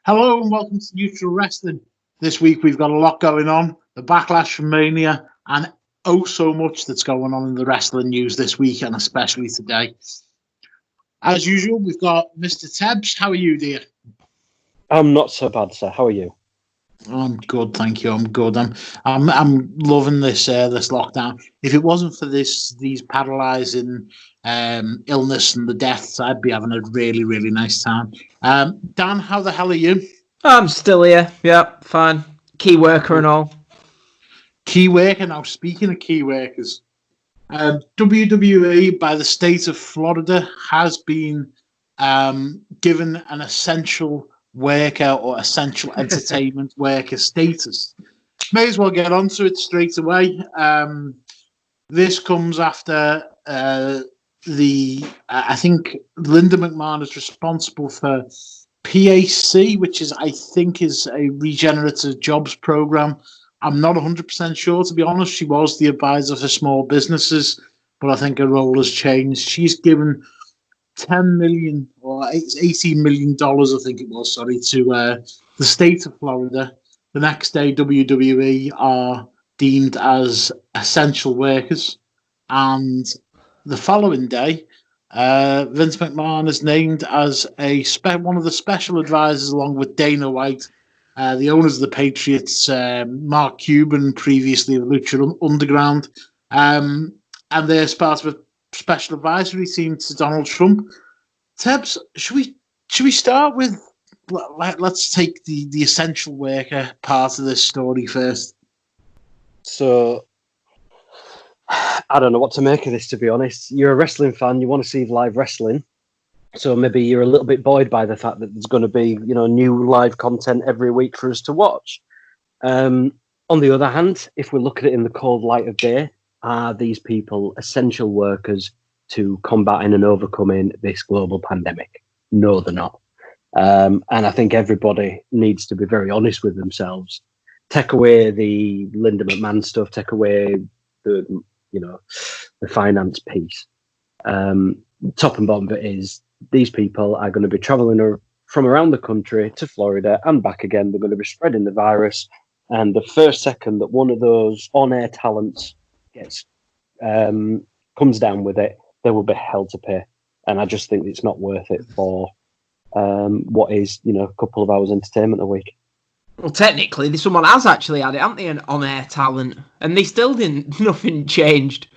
Hello and welcome to Neutral Wrestling. This week we've got a lot going on. The Backlash from Mania and oh so much that's going on in the wrestling news this week and especially today. As usual, we've got Mr. Tebbs. How are you, dear? I'm not so bad, sir. How are you? I'm good, thank you. I'm good. I'm loving this lockdown. If it wasn't for these paralysing illness and the deaths, I'd be having a really, really nice time. Dan, how the hell are you? I'm still here. Yeah, fine. Key worker and all. Key worker. Now, speaking of key workers, WWE by the state of Florida has been given an essential worker or essential entertainment worker status. May as well get onto it straight away. This comes after I think Linda McMahon is responsible for PAC, which is a regenerative jobs program. I'm not 100% sure, to be honest. She was the advisor for small businesses, but I think her role has changed. She's given $10 million or $18 million, I think it was, to the state of Florida. The next day, WWE are deemed as essential workers. And the following day, Vince McMahon is named as one of the special advisors along with Dana White, the owners of the Patriots, Mark Cuban, previously of Lucha Underground, and they're part of a special advisory team to Donald Trump. Tebbs, should we start with, let's take the essential worker part of this story first. So, I don't know what to make of this, to be honest. You're a wrestling fan, you want to see live wrestling, so maybe you're a little bit buoyed by the fact that there's going to be, new live content every week for us to watch. On the other hand, if we look at it in the cold light of day, are these people essential workers to combating and overcoming this global pandemic? No, they're not. And I think everybody needs to be very honest with themselves. Take away the Linda McMahon stuff, take away the finance piece. Top and bottom of it is these people are going to be traveling from around the country to Florida and back again. They're going to be spreading the virus. And the first second that one of those on-air talents comes down with it, there will be hell to pay. And I just think it's not worth it for what is, a couple of hours entertainment a week. Well, technically, someone has actually had it, haven't they, an on-air talent? And they still didn't, nothing changed.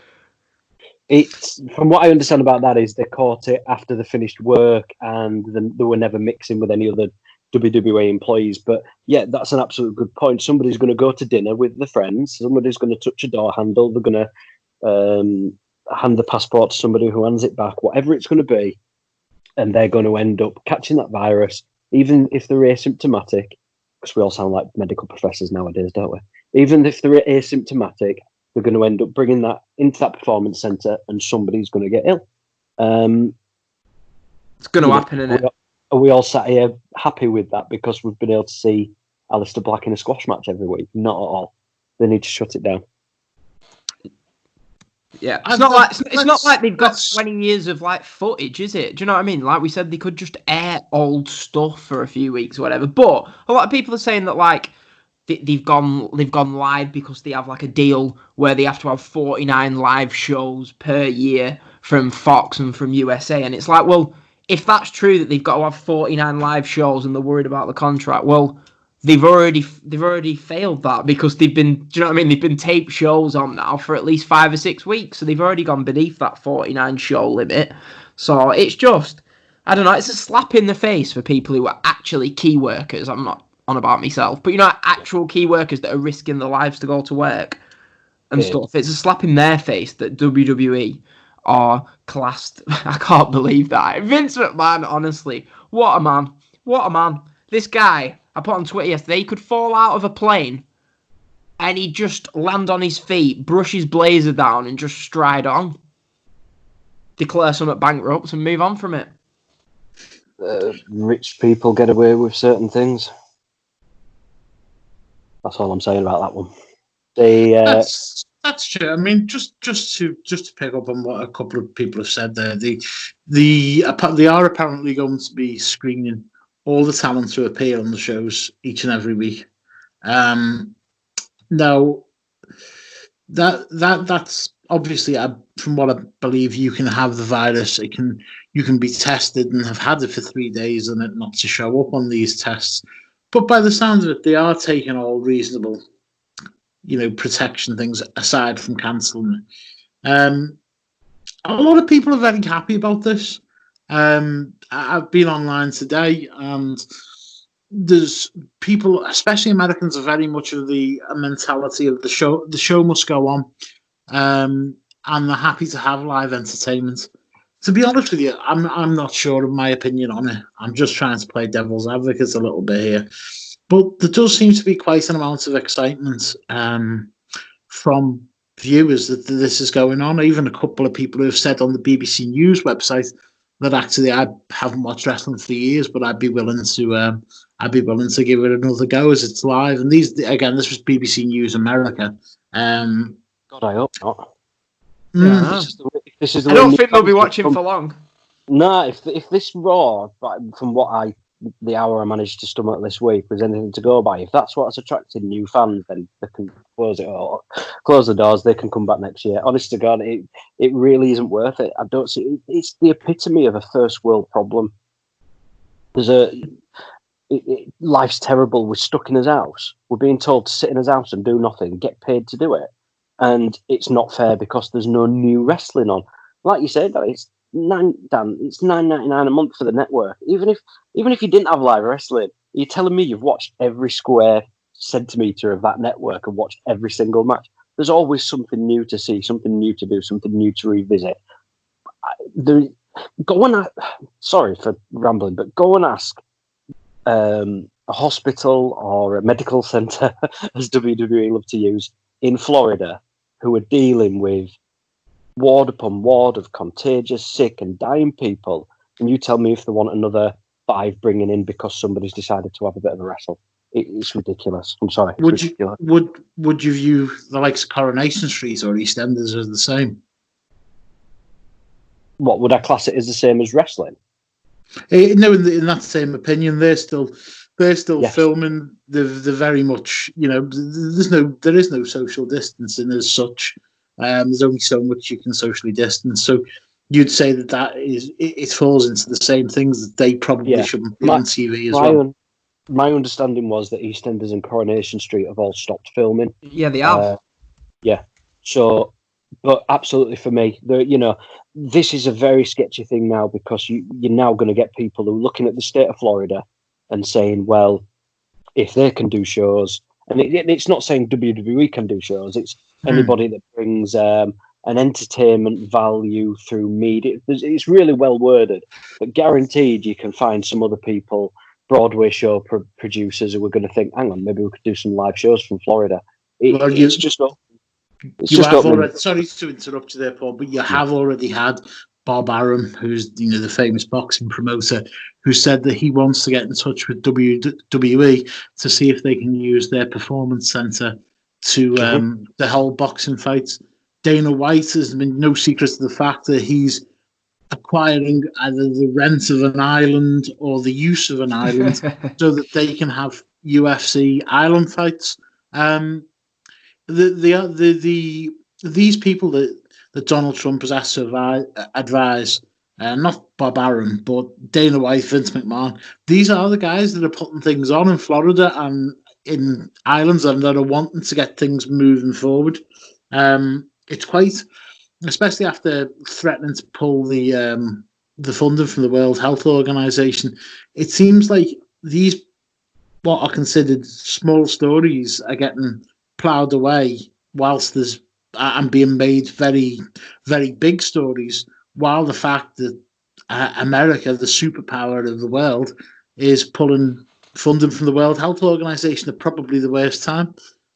It's, from what I understand about that, is they caught it after they finished work and they were never mixing with any other WWE employees. But yeah, that's an absolute good point. Somebody's going to go to dinner with their friends. Somebody's going to touch a door handle. They're going to hand the passport to somebody who hands it back, whatever it's going to be. And they're going to end up catching that virus, even if they're asymptomatic, because we all sound like medical professors nowadays, don't we? Even if they're asymptomatic, they're going to end up bringing that into that performance centre and somebody's going to get ill. It's going to happen, isn't it? Are we all sat here happy with that because we've been able to see Alistair Black in a squash match every week? Not at all. They need to shut it down. Yeah, it's not like they've got 20 years of footage, is it? Do you know what I mean? Like we said, they could just air old stuff for a few weeks or whatever. But a lot of people are saying that they've gone live because they have a deal where they have to have 49 live shows per year from Fox and from USA, and it's like, well, if that's true that they've got to have 49 live shows and they're worried about the contract, well, they've already failed that because they've been, do you know what I mean? They've been taped shows on now for at least 5 or 6 weeks, so they've already gone beneath that 49 show limit. So it's just, I don't know, it's a slap in the face for people who are actually key workers. I'm not on about myself, but actual key workers that are risking their lives to go to work and stuff. It's a slap in their face that WWE are classed. I can't believe that. Vince McMahon, honestly, what a man. What a man. This guy, I put on Twitter yesterday, he could fall out of a plane and he'd just land on his feet, brush his blazer down and just stride on. Declare some bankrupt and move on from it. Rich people get away with certain things. That's all I'm saying about that one. That's true. I mean, just to pick up on what a couple of people have said there, they are apparently going to be screening all the talent to appear on the shows each and every week. Now, that's obviously, from what I believe, you can have the virus. You can be tested and have had it for 3 days and it not to show up on these tests. But by the sound of it, they are taking all reasonable, protection things aside from cancelling it. A lot of people are very happy about this. I've been online today, and there's people, especially Americans, are very much of the mentality of the show. The show must go on, and they're happy to have live entertainment. To be honest with you, I'm not sure of my opinion on it. I'm just trying to play devil's advocate a little bit here, but there does seem to be quite an amount of excitement from viewers that this is going on. Even a couple of people who have said on the BBC News website that actually I haven't watched wrestling for years, but I'd be willing to give it another go as it's live. And this was BBC News America. God, I hope not. Yeah, I don't think they'll be watching for long. No, if this Raw, from the hour I managed to stomach this week, was anything to go by, if that's what's attracted new fans, then they can close the doors. They can come back next year. Honest to God, it really isn't worth it. I don't see. It's the epitome of a first world problem. Life's terrible. We're stuck in his house. We're being told to sit in his house and do nothing, get paid to do it, and it's not fair because there's no new wrestling on. Like you said, it's $9.99 a month for the network. Even if you didn't have live wrestling, you're telling me you've watched every square centimetre of that network and watched every single match. There's always something new to see, something new to do, something new to revisit. Sorry for rambling, but go and ask a hospital or a medical centre, as WWE love to use, in Florida, who are dealing with ward upon ward of contagious, sick and dying people, and you tell me if they want another 5 bringing in because somebody's decided to have a bit of a wrestle. It's ridiculous. I'm sorry. Would you view the likes of Coronation Street or EastEnders as the same? What, would I class it as the same as wrestling? No, in that same opinion, they're still yes. Filming. They're very much, there is no social distancing as such. There's only so much you can socially distance. So you'd say that it falls into the same things that they probably shouldn't be on TV as well. My understanding was that EastEnders and Coronation Street have all stopped filming. Yeah, they have. So, but absolutely for me, this is a very sketchy thing now because you're now going to get people who are looking at the state of Florida and saying, well, if they can do shows, and it's not saying WWE can do shows, it's anybody that brings an entertainment value through media. It's really well worded, but guaranteed you can find some other people, Broadway show producers, who are going to think, hang on, maybe we could do some live shows from Florida. Sorry to interrupt you there, Paul, but you have already had Bob Arum, who's the famous boxing promoter, who said that he wants to get in touch with WWE to see if they can use their performance center to hold boxing fights. Dana White has been no secret to the fact that he's acquiring either the rent of an island or the use of an island so that they can have UFC island fights. These people that Donald Trump has asked to advise, not Bob Arum, but Dana White, Vince McMahon, these are the guys that are putting things on in Florida and in islands and that are wanting to get things moving forward. It's quite, especially after threatening to pull the funding from the World Health Organization, it seems like these, what are considered small stories, are getting ploughed away whilst there's and being made very, very big stories, while the fact that America, the superpower of the world, is pulling funding from the World Health Organization at probably the worst time.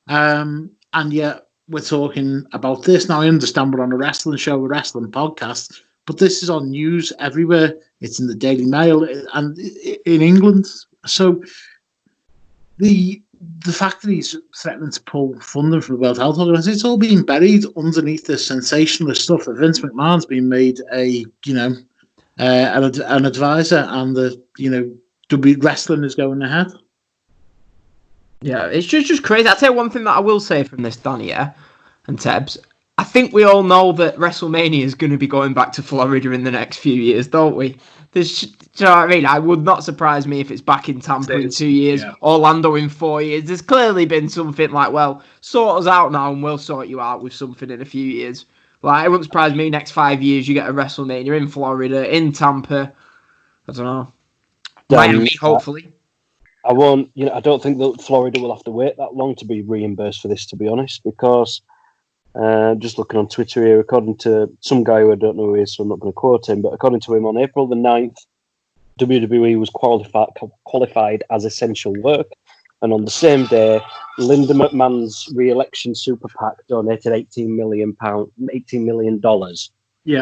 And yet we're talking about this. Now, I understand we're on a wrestling show, a wrestling podcast, but this is on news everywhere. It's in the Daily Mail and in England. So the fact that he's threatening to pull funding from the World Health Organization, it's all being buried underneath this sensationalist stuff that Vince McMahon's been made an advisor, and wrestling is going ahead. Yeah, it's just crazy. I'll tell you one thing that I will say from this, Danny, and Tebbs. I think we all know that WrestleMania is going to be going back to Florida in the next few years, don't we? Do you know what I mean? I would not surprise me if it's back in Tampa in 2 years, Orlando in 4 years. There's clearly been something like, well, sort us out now and we'll sort you out with something in a few years. Like, it wouldn't surprise me next 5 years you get a WrestleMania in Florida, in Tampa. I don't know. Miami, hopefully. I won't, I don't think that Florida will have to wait that long to be reimbursed for this, to be honest, because just looking on Twitter here, according to some guy who I don't know who he is, so I'm not going to quote him, but according to him, on April the 9th, WWE was qualified as essential work, and on the same day, Linda McMahon's re-election super PAC donated $18 million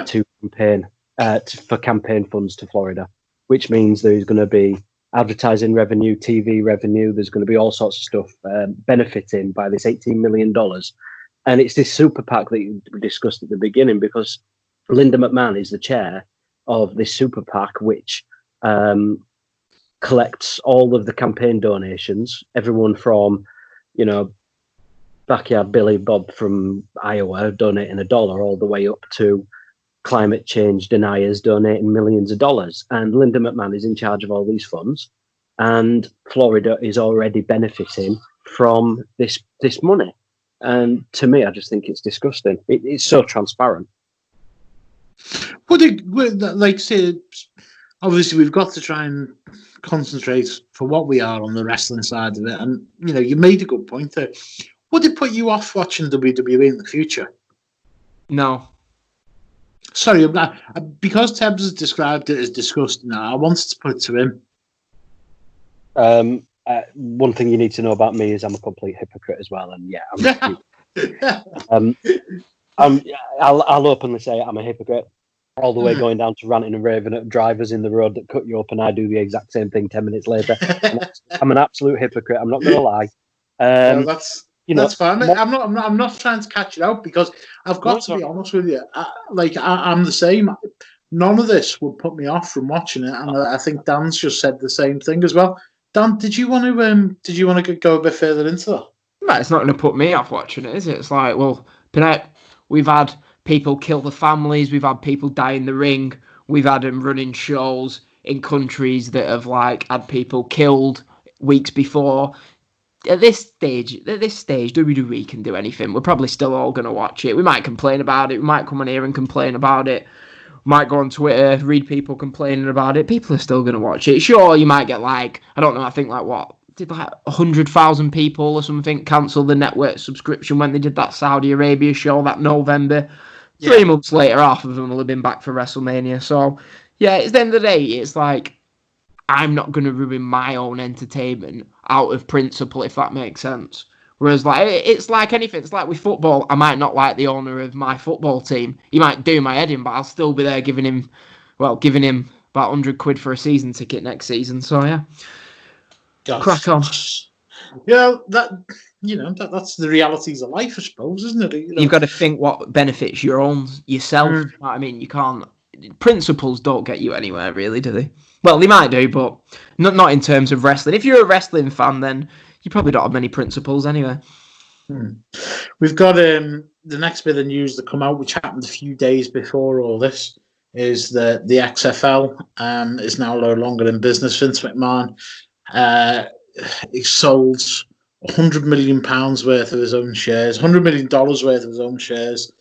to campaign for campaign funds to Florida, which means there's going to be advertising revenue, TV revenue. There's going to be all sorts of stuff benefiting by this $18 million. And it's this super PAC that you discussed at the beginning, because Linda McMahon is the chair of this super PAC, which collects all of the campaign donations, everyone from, Backyard Billy Bob from Iowa donating $1 all the way up to climate change deniers donating millions of dollars. And Linda McMahon is in charge of all these funds, and Florida is already benefiting from this money. And to me, I just think it's disgusting. It's so transparent. Like say, obviously we've got to try and concentrate for what we are on the wrestling side of it. And you made a good point there. Would it put you off watching WWE in the future? No. Sorry, because Tebbs has described it as disgusting, I wanted to put it to him. One thing you need to know about me is I'm a complete hypocrite as well, and I'll openly say I'm a hypocrite, all the way going down to ranting and raving at drivers in the road that cut you up, and I do the exact same thing 10 minutes later. I'm an absolute hypocrite. I'm not going to lie. That's fine. I'm not trying to catch it out, because I've got to be honest with you. I'm the same. None of this would put me off from watching it, and I think Dan's just said the same thing as well. Dan, did you want to go a bit further into that? No, it's not going to put me off watching it, is it? It's like, well, we've had people kill the families, we've had people die in the ring, we've had them running shows in countries that have had people killed weeks before. At this stage, WWE can do anything. We're probably still all going to watch it. We might complain about it. We might come on here and complain about it. Might go on Twitter, read people complaining about it. People are still going to watch it. Sure, you might get I don't know, I think 100,000 people or something cancel the network subscription when they did that Saudi Arabia show that November. Yeah. 3 months later, half of them will have been back for WrestleMania. So, yeah, at the end of the day, it's I'm not going to ruin my own entertainment out of principle, if that makes sense. Whereas, it's like anything. It's like with football. I might not like the owner of my football team. He might do my head in, but I'll still be there giving him about £100 for a season ticket next season. So, yeah. Crack on. Yeah, that's the realities of life, I suppose, isn't it? You've got to think what benefits yourself. I mean, you can't. Principles don't get you anywhere, really, do they? Well, they might do, but not in terms of wrestling. If you're a wrestling fan, then you probably don't have many principles anyway. We've got the next bit of news that come out, which happened a few days before all this, is that the XFL is now no longer in business. Vince McMahon he sold £100 million worth of his own shares, $100 million worth of his own shares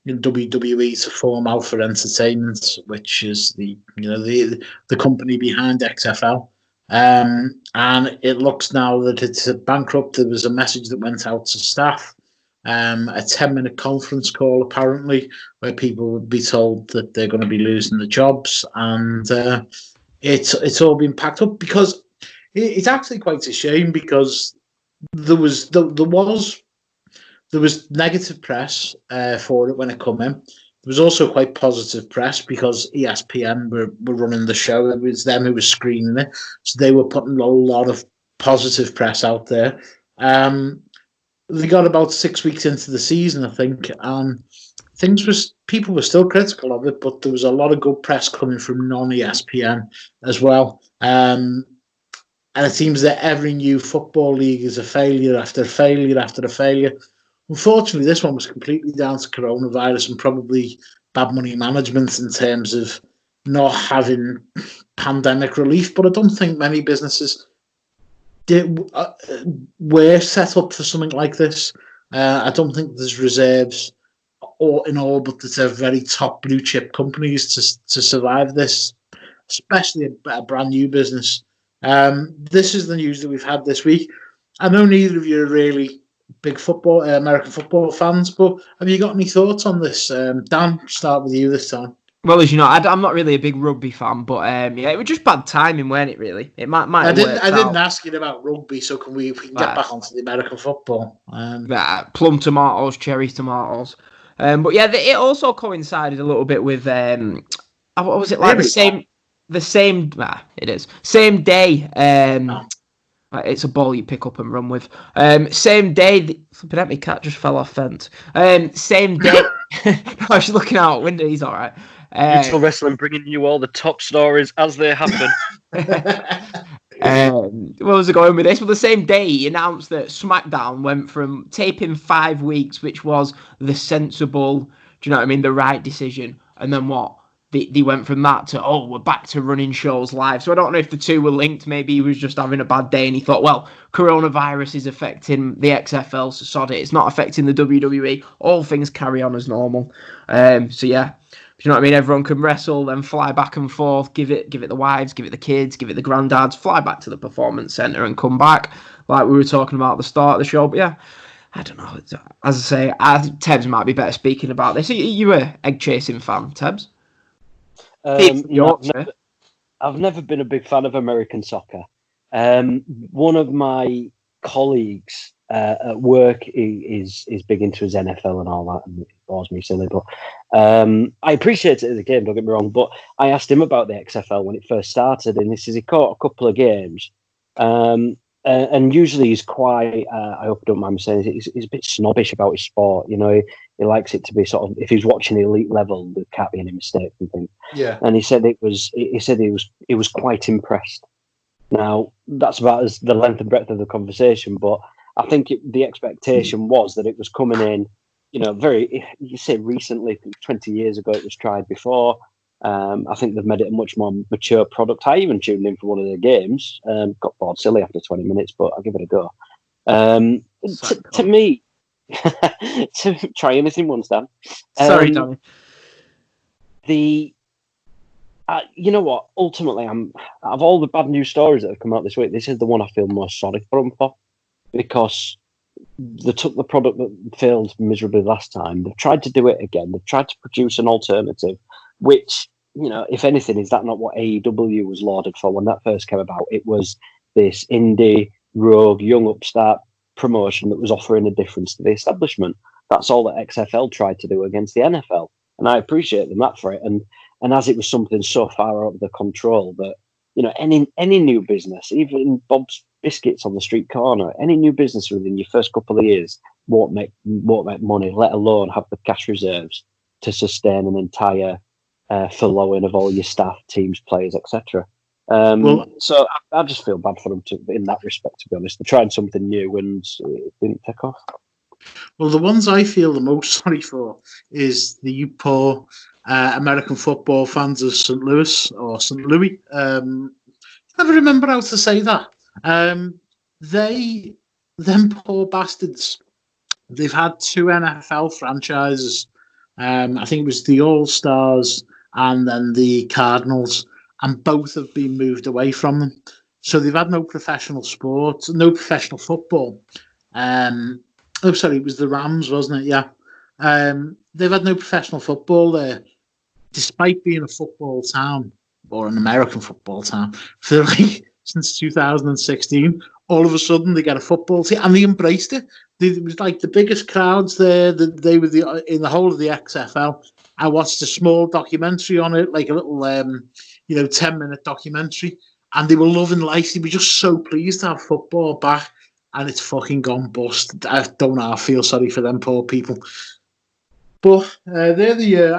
in WWE to form Alpha Entertainment, which is the company behind XFL. And it looks now that it's bankrupt. There was a message that went out to staff, a 10-minute conference call apparently, where people would be told that they're going to be losing the jobs, and it's all been packed up, because it's actually quite a shame, because there was negative press for it when it came in. There was also quite positive press, because ESPN were running the show. It was them who were screening it, so they were putting a lot of positive press out there. They got about 6 weeks into the season, I think, and people were still critical of it, but there was a lot of good press coming from non-ESPN as well. and it seems that every new football league is a failure after a failure after a failure. Unfortunately, this one was completely down to coronavirus and probably bad money management in terms of not having pandemic relief. But I don't think many businesses were set up for something like this. I don't think there's reserves in all but the very top blue chip companies to survive this, especially a brand new business. This is the news that we've had this week. I know neither of you are really big American football fans, but have you got any thoughts on this? Dan, start with you this time. Well, as you know, I'm not really a big rugby fan, but it was just bad timing, weren't it? Really, it might. I didn't ask you about rugby, so we can get back onto the American football. Plum tomatoes, cherry tomatoes, but yeah, it also coincided a little bit with what was it like the same? It is same day. It's a ball you pick up and run with. Same day. Flipping at me, cat just fell off fence. Same day. I was looking out the window. He's all right. Mutual Wrestling bringing you all the top stories as they happen. Where was I going with this? Well, the same day he announced that SmackDown went from taping 5 weeks, which was the sensible, do you know what I mean, the right decision, and then what? They went from that to, we're back to running shows live. So I don't know if the two were linked. Maybe he was just having a bad day and he thought, well, coronavirus is affecting the XFL, so sod it. It's not affecting the WWE. All things carry on as normal. So yeah, do you know what I mean? Everyone can wrestle, then fly back and forth, give it the wives, give it the kids, give it the granddads, fly back to the performance centre and come back, like we were talking about at the start of the show. But yeah, I don't know. As I say, I think Tebbs might be better speaking about this. Are you a egg-chasing fan, Tebbs? I've never been a big fan of American soccer. One of my colleagues at work is big into his NFL and all that, and it bores me silly. But I appreciate it as a game, don't get me wrong. But I asked him about the XFL when it first started, and he says he caught a couple of games. And usually he's quite, I hope I don't mind me saying, he's a bit snobbish about his sport. You know, he likes it to be sort of, if he's watching the elite level, there can't be any mistakes and things. Yeah. And he said he was quite impressed. Now, that's about as the length and breadth of the conversation, but I think the expectation was that it was coming in, you know, you say recently, 20 years ago it was tried before. I think they've made it a much more mature product. I even tuned in for one of their games. Got bored silly after 20 minutes, but I'll give it a go. To me, to try anything once, Dan. Sorry, Tommy. You know what? Ultimately, of all the bad news stories that have come out this week, this is the one I feel most sorry for them for, because they took the product that failed miserably last time. They've tried to do it again. They've tried to produce an alternative, which, you know, if anything, is that not what AEW was lauded for when that first came about? It was this indie, rogue, young upstart promotion that was offering a difference to the establishment. That's all that XFL tried to do against the NFL. And I appreciate them that for it. And as it was something so far out of their control that, you know, any new business, even Bob's Biscuits on the street corner, any new business within your first couple of years won't make money, let alone have the cash reserves to sustain an entire furloughing of all your staff, teams, players, etc. So I just feel bad for them in that respect, to be honest. They tried something new and it didn't take off. Well, the ones I feel the most sorry for is the poor American football fans of St. Louis or St. Louis. Never remember how to say that. Them poor bastards. They've had 2 NFL franchises. I think it was the All-Stars and then the Cardinals, and both have been moved away from them. So they've had no professional sports, no professional football. It was the Rams, wasn't it? Yeah. They've had no professional football there, despite being a football town, or an American football town, for since 2016. All of a sudden, they get a football team, and they embraced it. It was like the biggest crowds there. They were in the whole of the XFL. I watched a small documentary on it, like a little, 10-minute documentary, and they were loving life. They were just so pleased to have football back, and it's fucking gone bust. I don't know. I feel sorry for them poor people. But I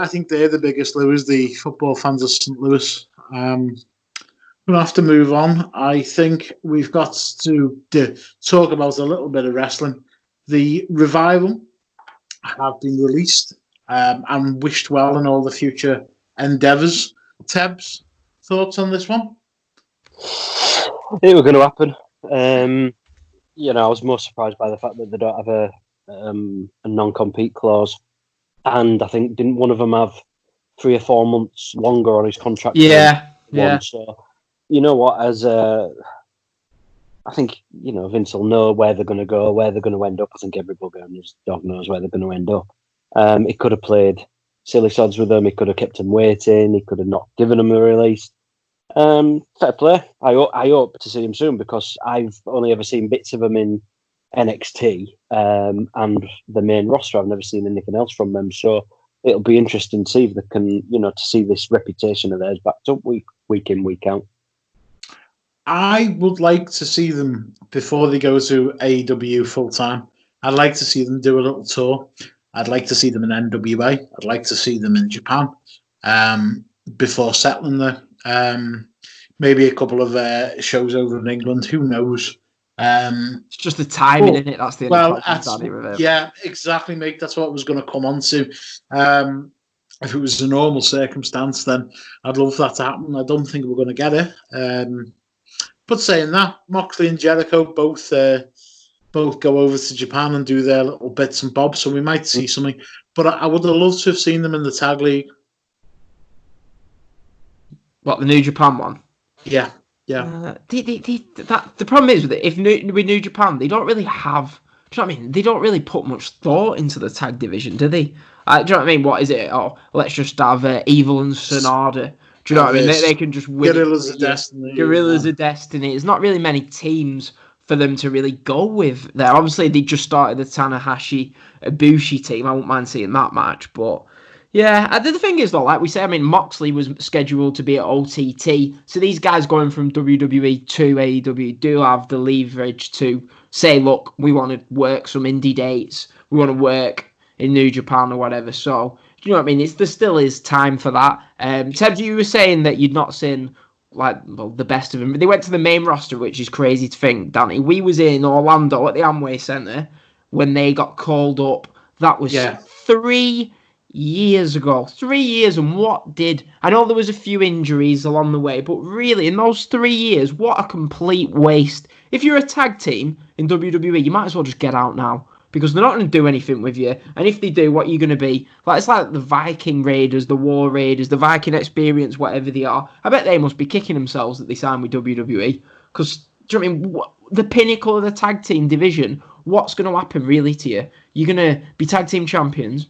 think they're the biggest losers, the football fans of St. Louis. We'll have to move on. I think we've got to talk about a little bit of wrestling. The Revival have been released and wished well in all the future endeavours. Tebbs, thoughts on this one? It was going to happen. I was more surprised by the fact that they don't have a non-compete clause, and I think didn't one of them have 3 or 4 months longer on his contract? Yeah. So you know what? I think Vince will know where they're going to go, where they're going to end up. I think everybody on his dog knows where they're going to end up. He could have played silly sods with them. He could have kept them waiting. He could have not given them a release. Fair play. I hope to see him soon, because I've only ever seen bits of him in NXT and the main roster. I've never seen anything else from them. So it'll be interesting to see if they can, to see this reputation of theirs backed up week in, week out. I would like to see them before they go to AEW full time. I'd like to see them do a little tour. I'd like to see them in NWA. I'd like to see them in Japan before settling there. Maybe a couple of shows over in England. Who knows? It's just the timing, isn't it? That's the only problem. Yeah, exactly, mate. That's what I was going to come on to. If it was a normal circumstance, then I'd love that to happen. I don't think we're going to get it. But saying that, Moxley and Jericho both go over to Japan and do their little bits and bobs, so we might see something. But I would have loved to have seen them in the tag league. What, the New Japan one? Yeah. The problem is with it, with New Japan, they don't really have. Do you know what I mean? They don't really put much thought into the tag division, do they? Do you know what I mean? What is it? Oh, let's just have Evil and Sonada. Do you know what I mean? They can just win. Guerrillas of Destiny. Guerrillas of Destiny. There's not really many teams for them to really go with there. Obviously, they just started the Tanahashi Ibushi team. I won't mind seeing that match, but yeah. The thing is, though, like we say, I mean, Moxley was scheduled to be at OTT, so these guys going from WWE to AEW do have the leverage to say, look, we want to work some indie dates. We want to work in New Japan or whatever. So, do you know what I mean? There still is time for that. Tebbs, you were saying that you'd not seen the best of them. They went to the main roster, which is crazy to think, Danny. We was in Orlando at the Amway Center when they got called up. That was 3 years ago. 3 years, and what did... I know there was a few injuries along the way, but really, in those 3 years, what a complete waste. If you're a tag team in WWE, you might as well just get out now, because they're not going to do anything with you. And if they do, what are you going to be? It's like the Viking Raiders, the War Raiders, the Viking Experience, whatever they are. I bet they must be kicking themselves that they signed with WWE. Because, do you know what I mean? The pinnacle of the tag team division, what's going to happen really to you? You're going to be tag team champions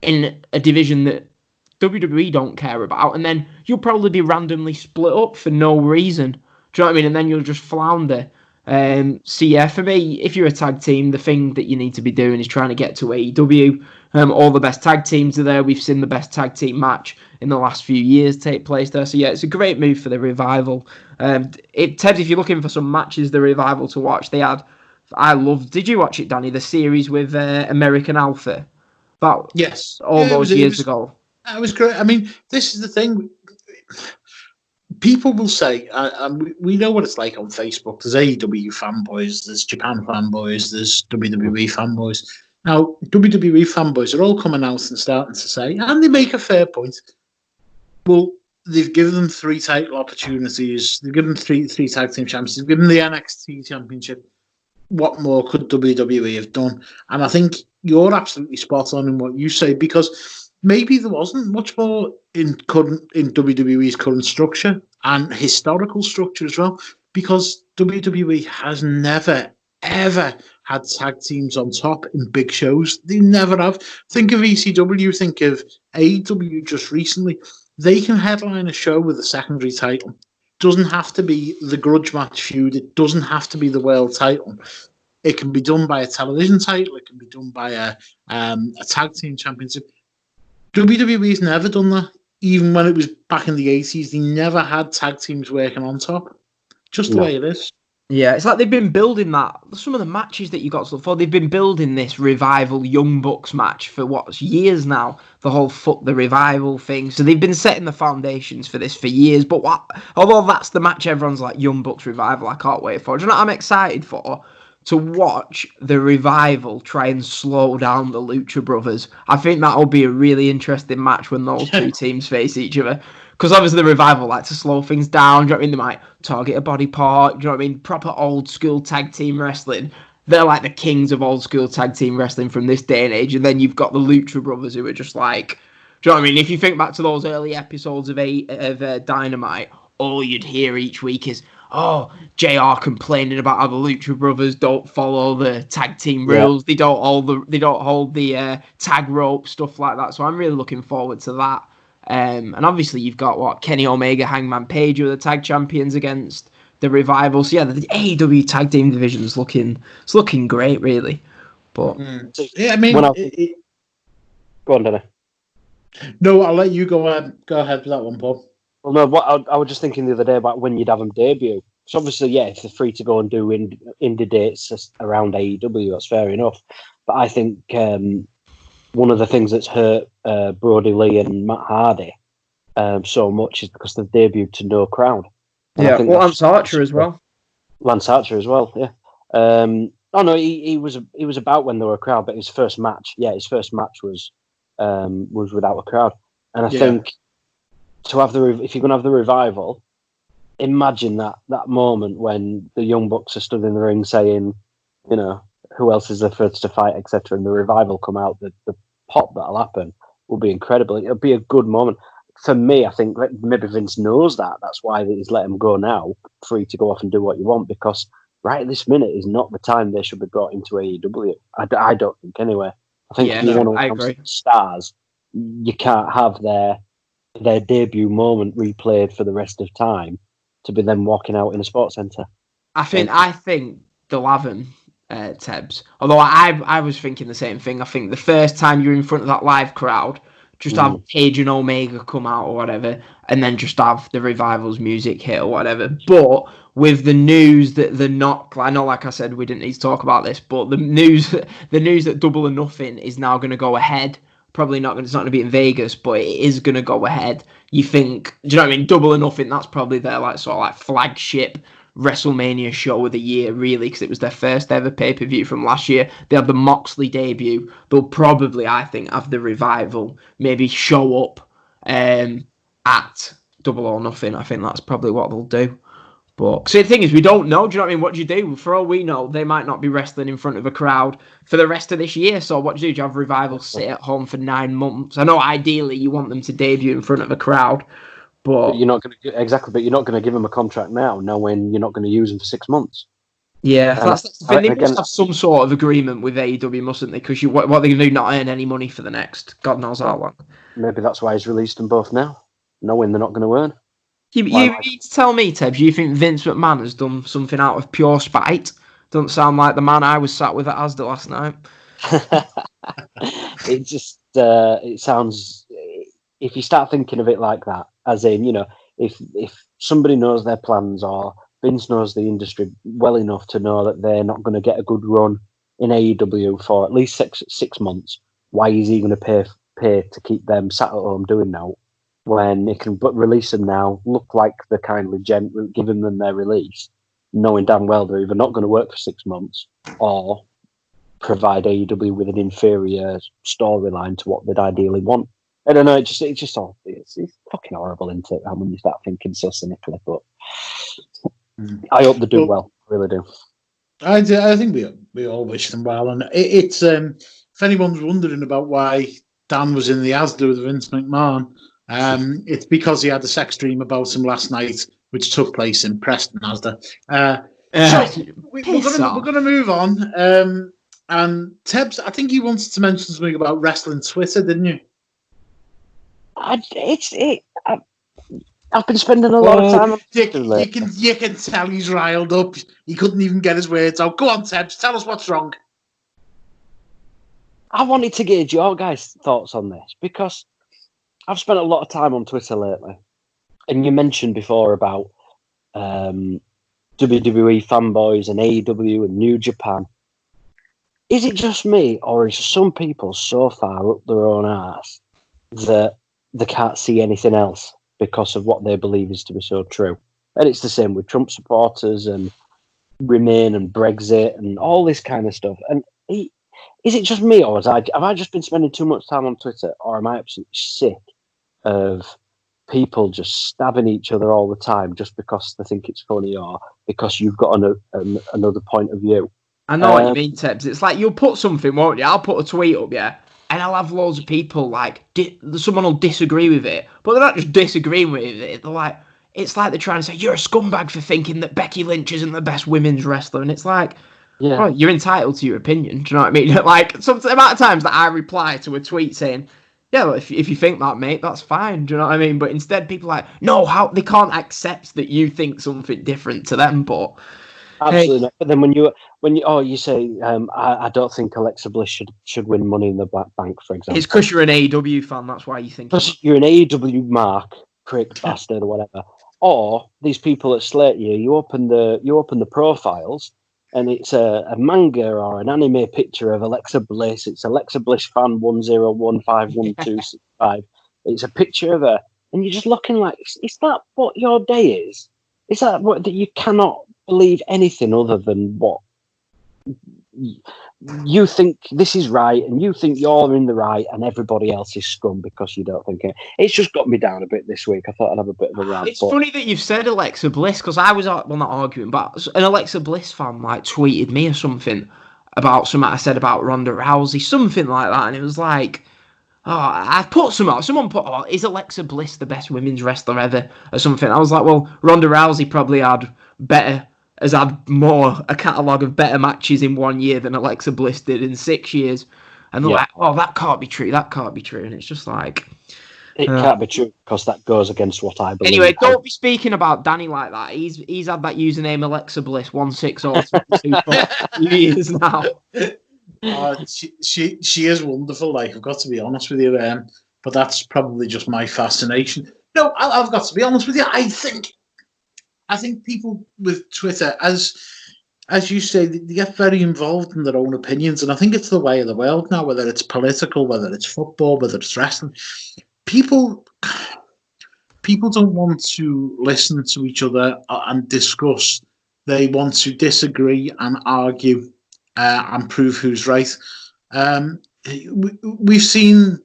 in a division that WWE don't care about. And then you'll probably be randomly split up for no reason. Do you know what I mean? And then you'll just flounder. So yeah, for me, if you're a tag team, the thing that you need to be doing is trying to get to AEW. All the best tag teams are there. We've seen the best tag team match in the last few years take place there. So yeah, it's a great move for the Revival. Tebbs, if you're looking for some matches, the Revival to watch, did you watch it, Danny? The series with American Alpha? Yes. All those years ago. It was great. I mean, this is the thing. People will say, and we know what it's like on Facebook. There's AEW fanboys, there's Japan fanboys, there's WWE fanboys. Now, WWE fanboys are all coming out and starting to say, and they make a fair point, well, they've given them 3 title opportunities, they've given them three tag team champions, they've given them the NXT championship. What more could WWE have done? And I think you're absolutely spot on in what you say, because maybe there wasn't much more in WWE's current structure and historical structure as well, because WWE has never, ever had tag teams on top in big shows. They never have. Think of ECW, think of AEW just recently. They can headline a show with a secondary title. Doesn't have to be the grudge match feud. It doesn't have to be the world title. It can be done by a television title. It can be done by a tag team championship. WWE's never done that. Even when it was back in the 80s, they never had tag teams working on top. Just the way it is. Yeah, it's like they've been building that. Some of the matches that you got to look for, they've been building this Revival Young Bucks match for years now. The whole the Revival thing. So they've been setting the foundations for this for years. But although that's the match everyone's like, Young Bucks Revival, I can't wait for. Do you know what I'm excited for? To watch the Revival try and slow down the Lucha Brothers. I think that'll be a really interesting match when those two teams face each other. Because obviously the Revival like to slow things down. Do you know what I mean? They might target a body part. Do you know what I mean? Proper old school tag team wrestling. They're like the kings of old school tag team wrestling from this day and age. And then you've got the Lucha Brothers who are just like... Do you know what I mean? If you think back to those early episodes of Dynamite, all you'd hear each week is, oh, JR complaining about how the Lucha Brothers don't follow the tag team rules. They don't hold the tag rope, stuff like that. So I'm really looking forward to that. And obviously you've got Kenny Omega, Hangman Page, who are the tag champions against the Revival. So yeah, the AEW tag team division is looking great, really. But yeah, I mean, go on, Danny. No, I'll let you go ahead with that one, Paul. Well, no, I was just thinking the other day about when you'd have them debut. So obviously, yeah, if they're free to go and do indie dates around AEW, that's fair enough. But I think one of the things that's hurt Brody Lee and Matt Hardy so much is because they've debuted to no crowd. And yeah, Lance Archer as well. Lance Archer as well, yeah. No, he was about when there were a crowd, but his first match was without a crowd. And I think to have if you're going to have the Revival, imagine that moment when the Young Bucks are stood in the ring saying, you know, who else is the first to fight, etc., and the Revival come out, the pop that'll happen will be incredible. It'll be a good moment. For me, I think maybe Vince knows that. That's why he's let him go now, free to go off and do what you want, because right at this minute is not the time they should be brought into AEW. I don't think, anyway. I think if you want to announce stars, you can't have their debut moment replayed for the rest of time to be them walking out in a sports centre. I think they'll have him, Tebbs. Although I was thinking the same thing. I think the first time you're in front of that live crowd, just have Page and Omega come out or whatever, and then just have the Revival's music hit or whatever. But with the news that they're not, I know, like I said, we didn't need to talk about this, but the news that Double or Nothing is now going to go ahead. Probably not going. It's not going to be in Vegas, but it is going to go ahead. You think? Do you know what I mean? Double or Nothing. That's probably their flagship WrestleMania show of the year, really, because it was their first ever pay-per-view from last year. They had the Moxley debut. They'll probably, I think, have the Revival maybe show up at Double or Nothing. I think that's probably what they'll do. But so the thing is, we don't know. Do you know what I mean? What do you do? For all we know, they might not be wrestling in front of a crowd for the rest of this year. So what do you do? Do you have Revival sit at home for 9 months? I know ideally you want them to debut in front of a crowd, but you're not going to But you're not going to give them a contract now, knowing you're not going to use them for 6 months. Yeah, that's the thing. They must have some sort of agreement with AEW, mustn't they? Because what are they going to do? Not earn any money for the next God knows how long. Maybe that's why he's released them both now, knowing they're not going to earn. You need to tell me, Tebbs, you think Vince McMahon has done something out of pure spite? Doesn't sound like the man I was sat with at Asda last night. It sounds, if you start thinking of it like that, as in, you know, if somebody knows their plans, or Vince knows the industry well enough to know that they're not going to get a good run in AEW for at least six months, why is he going to pay to keep them sat at home doing now? When it can release them now, look like the kindly gent, giving them their release, knowing damn well they're either not going to work for 6 months or provide AEW with an inferior storyline to what they'd ideally want. I don't know. It's fucking horrible, isn't it? When you start thinking so cynically, but I hope they do well. I really do. I think we all wish them well, and it's if anyone's wondering about why Dan was in the Asda with Vince McMahon. It's because he had a sex dream about him last night, which took place in Preston, Asda. So we're going to move on. And Tebbs, I think you wanted to mention something about wrestling Twitter, didn't you? I've been spending a lot of time on Twitter. You can tell he's riled up. He couldn't even get his words out. Go on, Tebbs, tell us what's wrong. I wanted to gauge your guys' thoughts on this, because I've spent a lot of time on Twitter lately, and you mentioned before about WWE fanboys and AEW and New Japan. Is it just me, or is some people so far up their own arse that they can't see anything else because of what they believe is to be so true? And it's the same with Trump supporters and Remain and Brexit and all this kind of stuff. And is it just me, or have I just been spending too much time on Twitter, or am I absolutely sick of people just stabbing each other all the time just because they think it's funny or because you've got another point of view? I know what you mean, Tebbs. It's like you'll put something, won't you? I'll put a tweet up, yeah, and I'll have loads of people like someone will disagree with it, but they're not just disagreeing with it. They're like, it's like they're trying to say you're a scumbag for thinking that Becky Lynch isn't the best women's wrestler, and it's like, yeah, well, you're entitled to your opinion. Do you know what I mean? Like, some amount of times that I reply to a tweet saying, yeah, well, if you think that, mate, that's fine. Do you know what I mean? But instead, people are like, no, how they can't accept that you think something different to them, but. Absolutely not. But then when you say I don't think Alexa Bliss should win Money in the Bank, for example. It's because you're an AEW fan. That's why you think. Because you're an AEW mark, prick, bastard, or whatever. Or these people that slate you. You open the profiles, and it's a manga or an anime picture of Alexa Bliss. It's Alexa Bliss fan 10151265. It's a picture of her, and you're just looking like, is that what your day is? Is that what that you cannot believe anything other than what you think this is right, and you think you're in the right, and everybody else is scum because you don't think it. It's just got me down a bit this week. I thought I'd have a bit of a rant. It's funny that you've said Alexa Bliss, because I was not arguing, but an Alexa Bliss fan like tweeted me or something about something I said about Ronda Rousey, something like that, and it was like, oh, I put some out. Someone put, oh, is Alexa Bliss the best women's wrestler ever, or something? I was like, well, Ronda Rousey probably has had a catalogue of better matches in 1 year than Alexa Bliss did in 6 years. And they're like, oh, that can't be true. That can't be true. And it's just like... It can't be true because that goes against what I believe. Anyway, don't be speaking about Danny like that. He's had that username Alexa Bliss 16022 for a few years now. She is wonderful, like, I've got to be honest with you. But that's probably just my fascination. No, I've got to be honest with you. I think people with Twitter, as you say, they get very involved in their own opinions, and I think it's the way of the world now, whether it's political, whether it's football, whether it's wrestling. People don't want to listen to each other and discuss. They want to disagree and argue and prove who's right. We've seen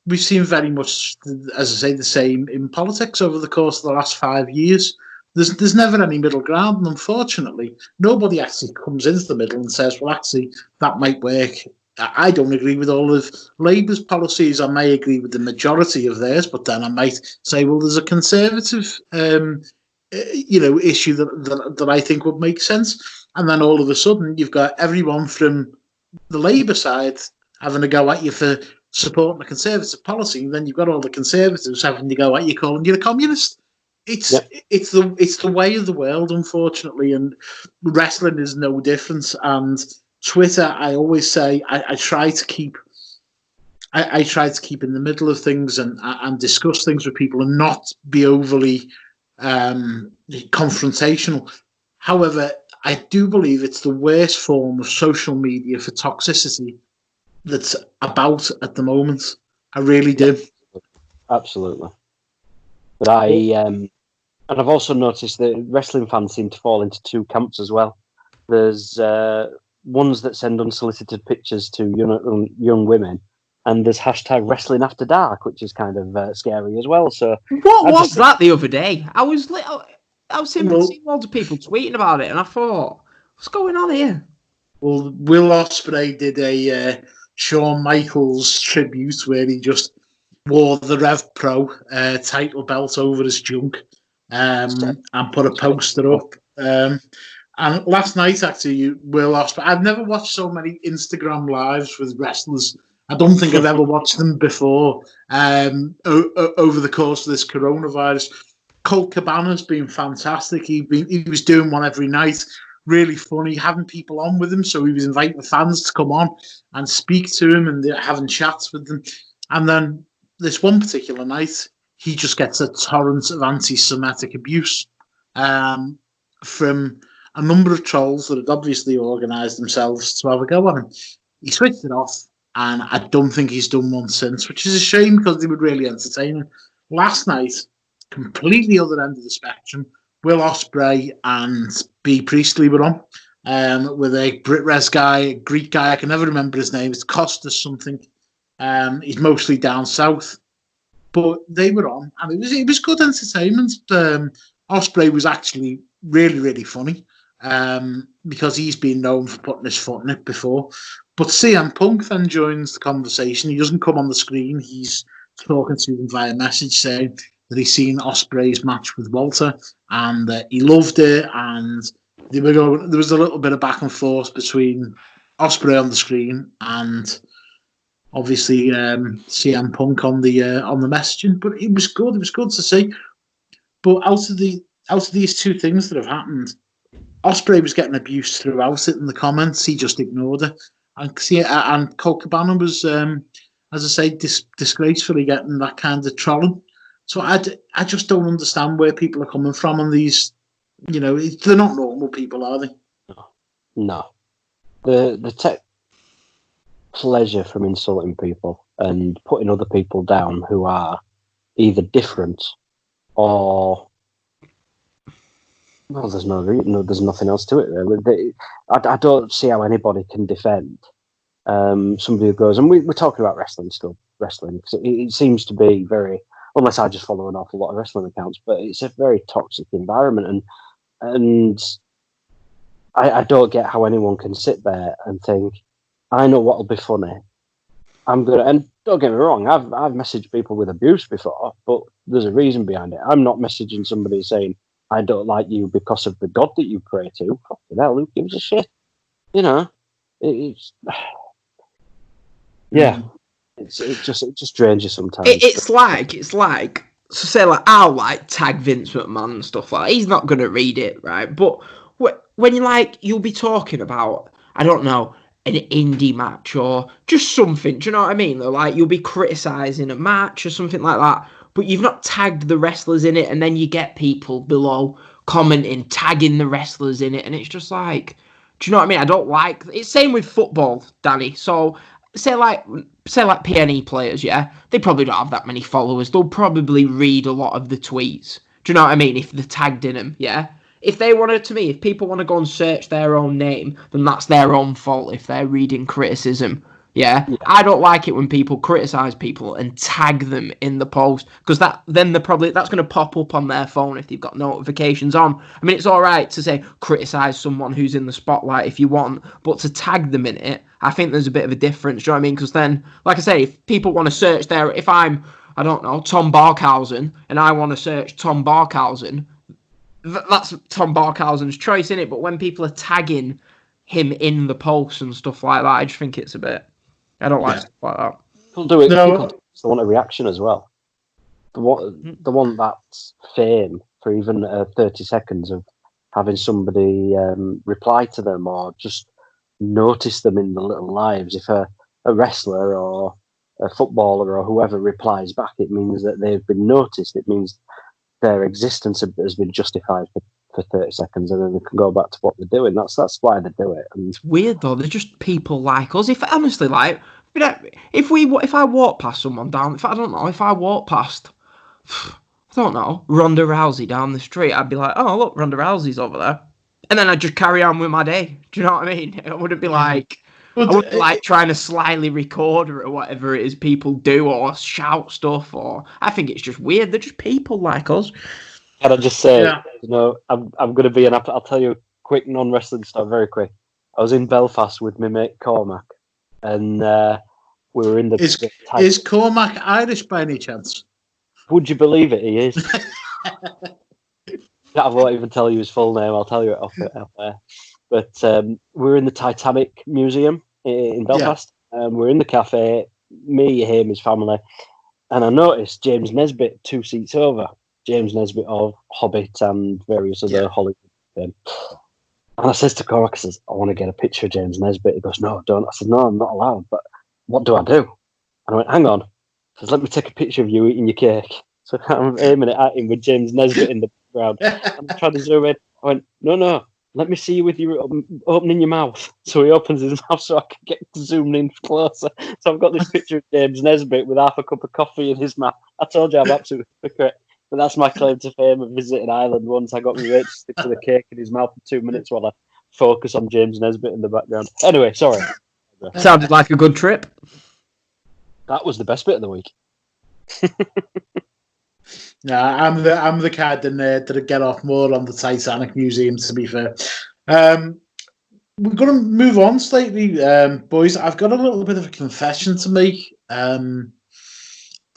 very much, as I say, the same in politics over the course of the last 5 years. There's never any middle ground, and unfortunately, nobody actually comes into the middle and says, well, actually, that might work. I don't agree with all of Labour's policies. I may agree with the majority of theirs, but then I might say, well, there's a Conservative issue that I think would make sense. And then all of a sudden, you've got everyone from the Labour side having a go at you for supporting the Conservative policy, and then you've got all the Conservatives having to go at you, calling you a communist. It's the way of the world, unfortunately, and wrestling is no different. And Twitter, I always say, I try to keep in the middle of things and discuss things with people and not be overly confrontational. However, I do believe it's the worst form of social media for toxicity that's about at the moment. I really do. Absolutely. But and I've also noticed that wrestling fans seem to fall into two camps as well. There's ones that send unsolicited pictures to young women, and there's hashtag wrestling after dark, which is kind of scary as well. So what was that the other day? I was seeing loads of people tweeting about it, and I thought, what's going on here? Well, Will Ospreay did a Shawn Michaels tribute where he just wore the Rev Pro title belt over his junk and put a poster up. And last night, actually, Will Ospreay, I've never watched so many Instagram lives with wrestlers. I don't think I've ever watched them before over the course of this coronavirus. Colt Cabana's been fantastic. He was doing one every night. Really funny, having people on with him. So he was inviting the fans to come on and speak to him, and they're having chats with them. And then this one particular night, he just gets a torrent of anti-Semitic abuse from a number of trolls that had obviously organised themselves to have a go at him. He switched it off, and I don't think he's done one since, which is a shame because they were really entertaining. Last night, completely other end of the spectrum, Will Ospreay and B. Priestley were on. With a Brit-Res guy, a Greek guy, I can never remember his name. It's Costas something. He's mostly down south. But they were on, and it was good entertainment. Ospreay was actually really, really funny because he's been known for putting his foot in it before. But CM Punk then joins the conversation. He doesn't come on the screen. He's talking to them via message saying that he's seen Ospreay's match with Walter and he loved it. And there was a little bit of back and forth between Ospreay on the screen and obviously CM Punk on the messaging. But it was good. It was good to see. But out of these two things that have happened, Ospreay was getting abuse throughout it in the comments. He just ignored it. And Colt Cabana was, as I say, disgracefully getting that kind of trolling. So I just don't understand where people are coming from on these. You know, they're not normal people, are they? No. They take pleasure from insulting people and putting other people down who are either different or... Well, there's nothing else to it, really. I don't see how anybody can defend somebody who goes, and we're talking about wrestling still, because it seems to be very, unless I just follow an awful lot of wrestling accounts, but it's a very toxic environment, and I don't get how anyone can sit there and think, I know what'll be funny. And don't get me wrong, I've messaged people with abuse before, but there's a reason behind it. I'm not messaging somebody saying, I don't like you because of the God that you pray to. Fucking hell, who gives a shit? You know, it's yeah, it just drains you sometimes. It's like so say like I'll like tag Vince McMahon and stuff like that. He's not gonna read it, right? But when you'll be talking about, I don't know, an indie match or just something. Do you know what I mean? Like you'll be criticising a match or something like that. But you've not tagged the wrestlers in it, and then you get people below commenting, tagging the wrestlers in it, and it's just like, do you know what I mean? I don't like it's same with football, Danny. So say like PNE players, yeah, they probably don't have that many followers. They'll probably read a lot of the tweets. Do you know what I mean? If they're tagged in them, yeah. If people want to go and search their own name, then that's their own fault if they're reading criticism. Yeah, I don't like it when people criticize people and tag them in the post because that's going to pop up on their phone if they've got notifications on. I mean, it's all right to say criticize someone who's in the spotlight if you want, but to tag them in it, I think there's a bit of a difference. Do you know what I mean? Because then, like I say, if people want to search if I'm, I don't know, Tom Barkhausen, and I want to search Tom Barkhausen, that's Tom Barkhausen's choice, innit? But when people are tagging him in the post and stuff like that, I just think it's a bit. I don't like stuff like that. People do it. No. They want a reaction as well. They want that fame for even 30 seconds of having somebody reply to them or just notice them in the little lives. If a wrestler or a footballer or whoever replies back, it means that they've been noticed. It means their existence has been justified for 30 seconds, and then they can go back to what they're doing. That's why they do it. And it's weird though. They're just people like us. If honestly, like, if I walk past someone down, if I walk past, I don't know, Ronda Rousey down the street, I'd be like, oh look, Ronda Rousey's over there, and then I'd just carry on with my day. Do you know what I mean? I wouldn't be like. I wouldn't be like trying to slyly record or whatever it is people do or shout stuff. Or I think it's just weird. They're just people like us. Can I just say, you know, I'm going to be I'll tell you a quick non-wrestling story, very quick. I was in Belfast with my mate Cormac, and we were in the... Is Cormac Irish by any chance? Would you believe it? He is. I won't even tell you his full name. I'll tell you it off there. But we were in the Titanic Museum in Belfast. We're in the cafe, me, him, his family, and I noticed James Nesbitt 2 seats over. James Nesbitt of Hobbit and various other Hollywood things. And I says to Cormac, I want to get a picture of James Nesbitt. He goes, no, don't. I said, no, I'm not allowed. But what do I do? And I went, hang on. He says, let me take a picture of you eating your cake. So I'm aiming it at him with James Nesbitt in the background. I'm trying to zoom in. I went, no. let me see you with your opening your mouth. So he opens his mouth so I can get zoomed in closer. So I've got this picture of James Nesbitt with half a cup of coffee in his mouth. I told you I'm absolutely hypocrite. But that's my claim to fame of visiting Ireland once. I got my mate to stick with a cake in his mouth for 2 minutes while I focus on James Nesbitt in the background. Anyway, sorry. Sounded like a good trip. That was the best bit of the week. Yeah, I'm the kind of nerd that get off more on the Titanic Museum, to be fair. We're going to move on slightly, boys. I've got a little bit of a confession to make.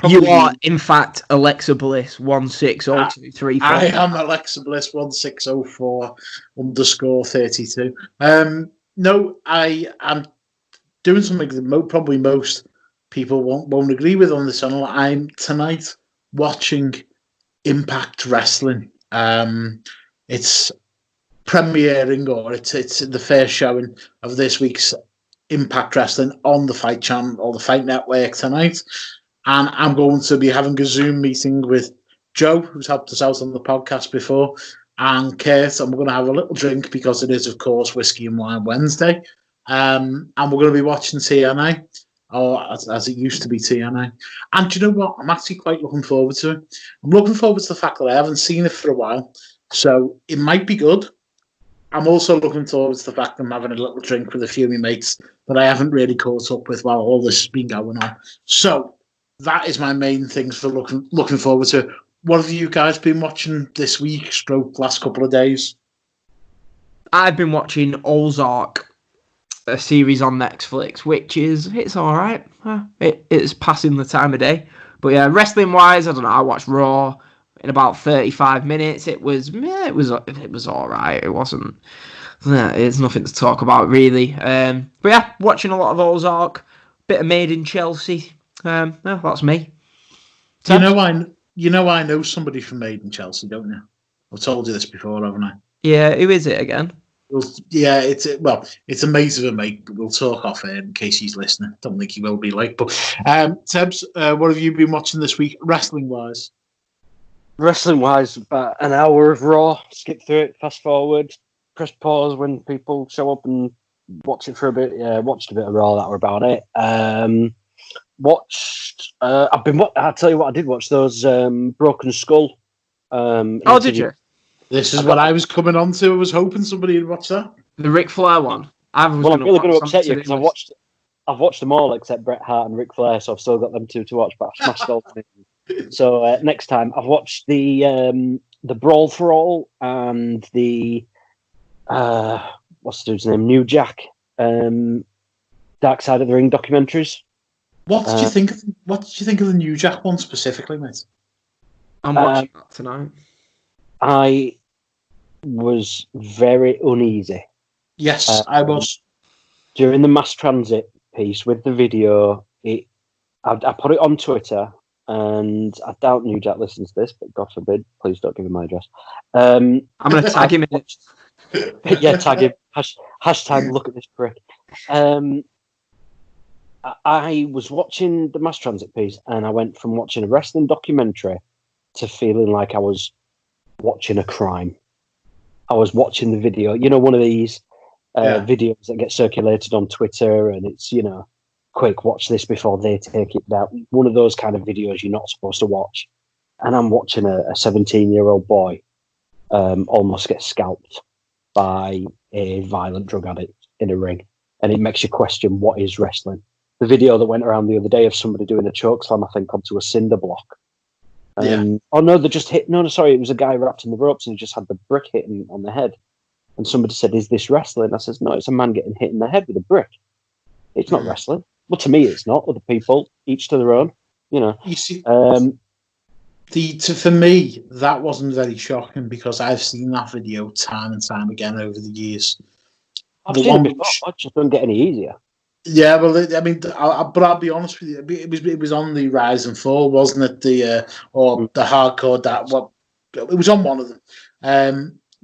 You are, in fact, Alexa Bliss 160234. I am Alexa Bliss 1604_32. No, I am doing something that probably most people won't agree with on this channel. I'm tonight watching Impact Wrestling. It's premiering, or it's the first showing of this week's Impact Wrestling on the Fight Channel or the Fight Network tonight. And I'm going to be having a Zoom meeting with Joe, who's helped us out on the podcast before, and Kurt, and we're going to have a little drink because it is, of course, Whiskey and Wine Wednesday. And we're going to be watching TNA, or as it used to be TNA. And do you know what? I'm actually quite looking forward to it. I'm looking forward to the fact that I haven't seen it for a while, so it might be good. I'm also looking forward to the fact that I'm having a little drink with a few of my mates that I haven't really caught up with while all this has been going on. So that is my main things for looking forward to. What have you guys been watching this week, last couple of days? I've been watching Ozark, a series on Netflix, which it's all right. It's passing the time of day. But yeah, wrestling wise, I don't know. I watched Raw in about 35 minutes. It was all right. It wasn't. There's nothing to talk about really. But yeah, watching a lot of Ozark, bit of Made in Chelsea. That's me. You know I know somebody from Made in Chelsea, don't you? I've told you this before, haven't I? Yeah, who is it again? Well, yeah, it's a mate of a mate. We'll talk off air in case he's listening. Don't think he will be, but Tebbs, what have you been watching this week, wrestling wise? Wrestling wise, about an hour of Raw. Skip through it, fast forward, press pause when people show up and watch it for a bit. Yeah, watched a bit of Raw. That were about it. Watched. I'll tell you what. I did watch those Broken Skull. Did you? This is what I was coming on to. I was hoping somebody would watch that. The Ric Flair one. I'm really going to upset you because I've watched them all except Bret Hart and Ric Flair, so I've still got them two to watch. But I've smashed all of them. So next time I've watched the Brawl for All and the what's the dude's name? New Jack. Dark Side of the Ring documentaries. What did you think? What did you think of the New Jack one specifically, mate? I'm watching that tonight. I was very uneasy. Yes, I was. During the mass transit piece with the video, I put it on Twitter, and I doubt New Jack listens to this, but God forbid, please don't give him my address. I'm going to tag him in it. Yeah, tag him. Hashtag look at this prick. I was watching the mass transit piece, and I went from watching a wrestling documentary to feeling like I was watching a crime. I was watching the video. You know, one of these videos that get circulated on Twitter, and it's, quick, watch this before they take it down. One of those kind of videos you're not supposed to watch. And I'm watching a 17-year-old boy almost get scalped by a violent drug addict in a ring. And it makes you question, what is wrestling? The video that went around the other day of somebody doing a chokeslam, I think, onto a cinder block. Oh, no, they just hit... No, sorry, it was a guy wrapped in the ropes and he just had the brick hitting on the head. And somebody said, is this wrestling? I says, no, it's a man getting hit in the head with a brick. It's not wrestling. Well, to me, it's not. Other people, each to their own, You see, for me, that wasn't very shocking because I've seen that video time and time again over the years. I've seen it before. I just don't get any easier. Yeah, well, I mean, but I'll be honest with you. It was on the Rise and Fall, wasn't it? The hardcore it was on one of them.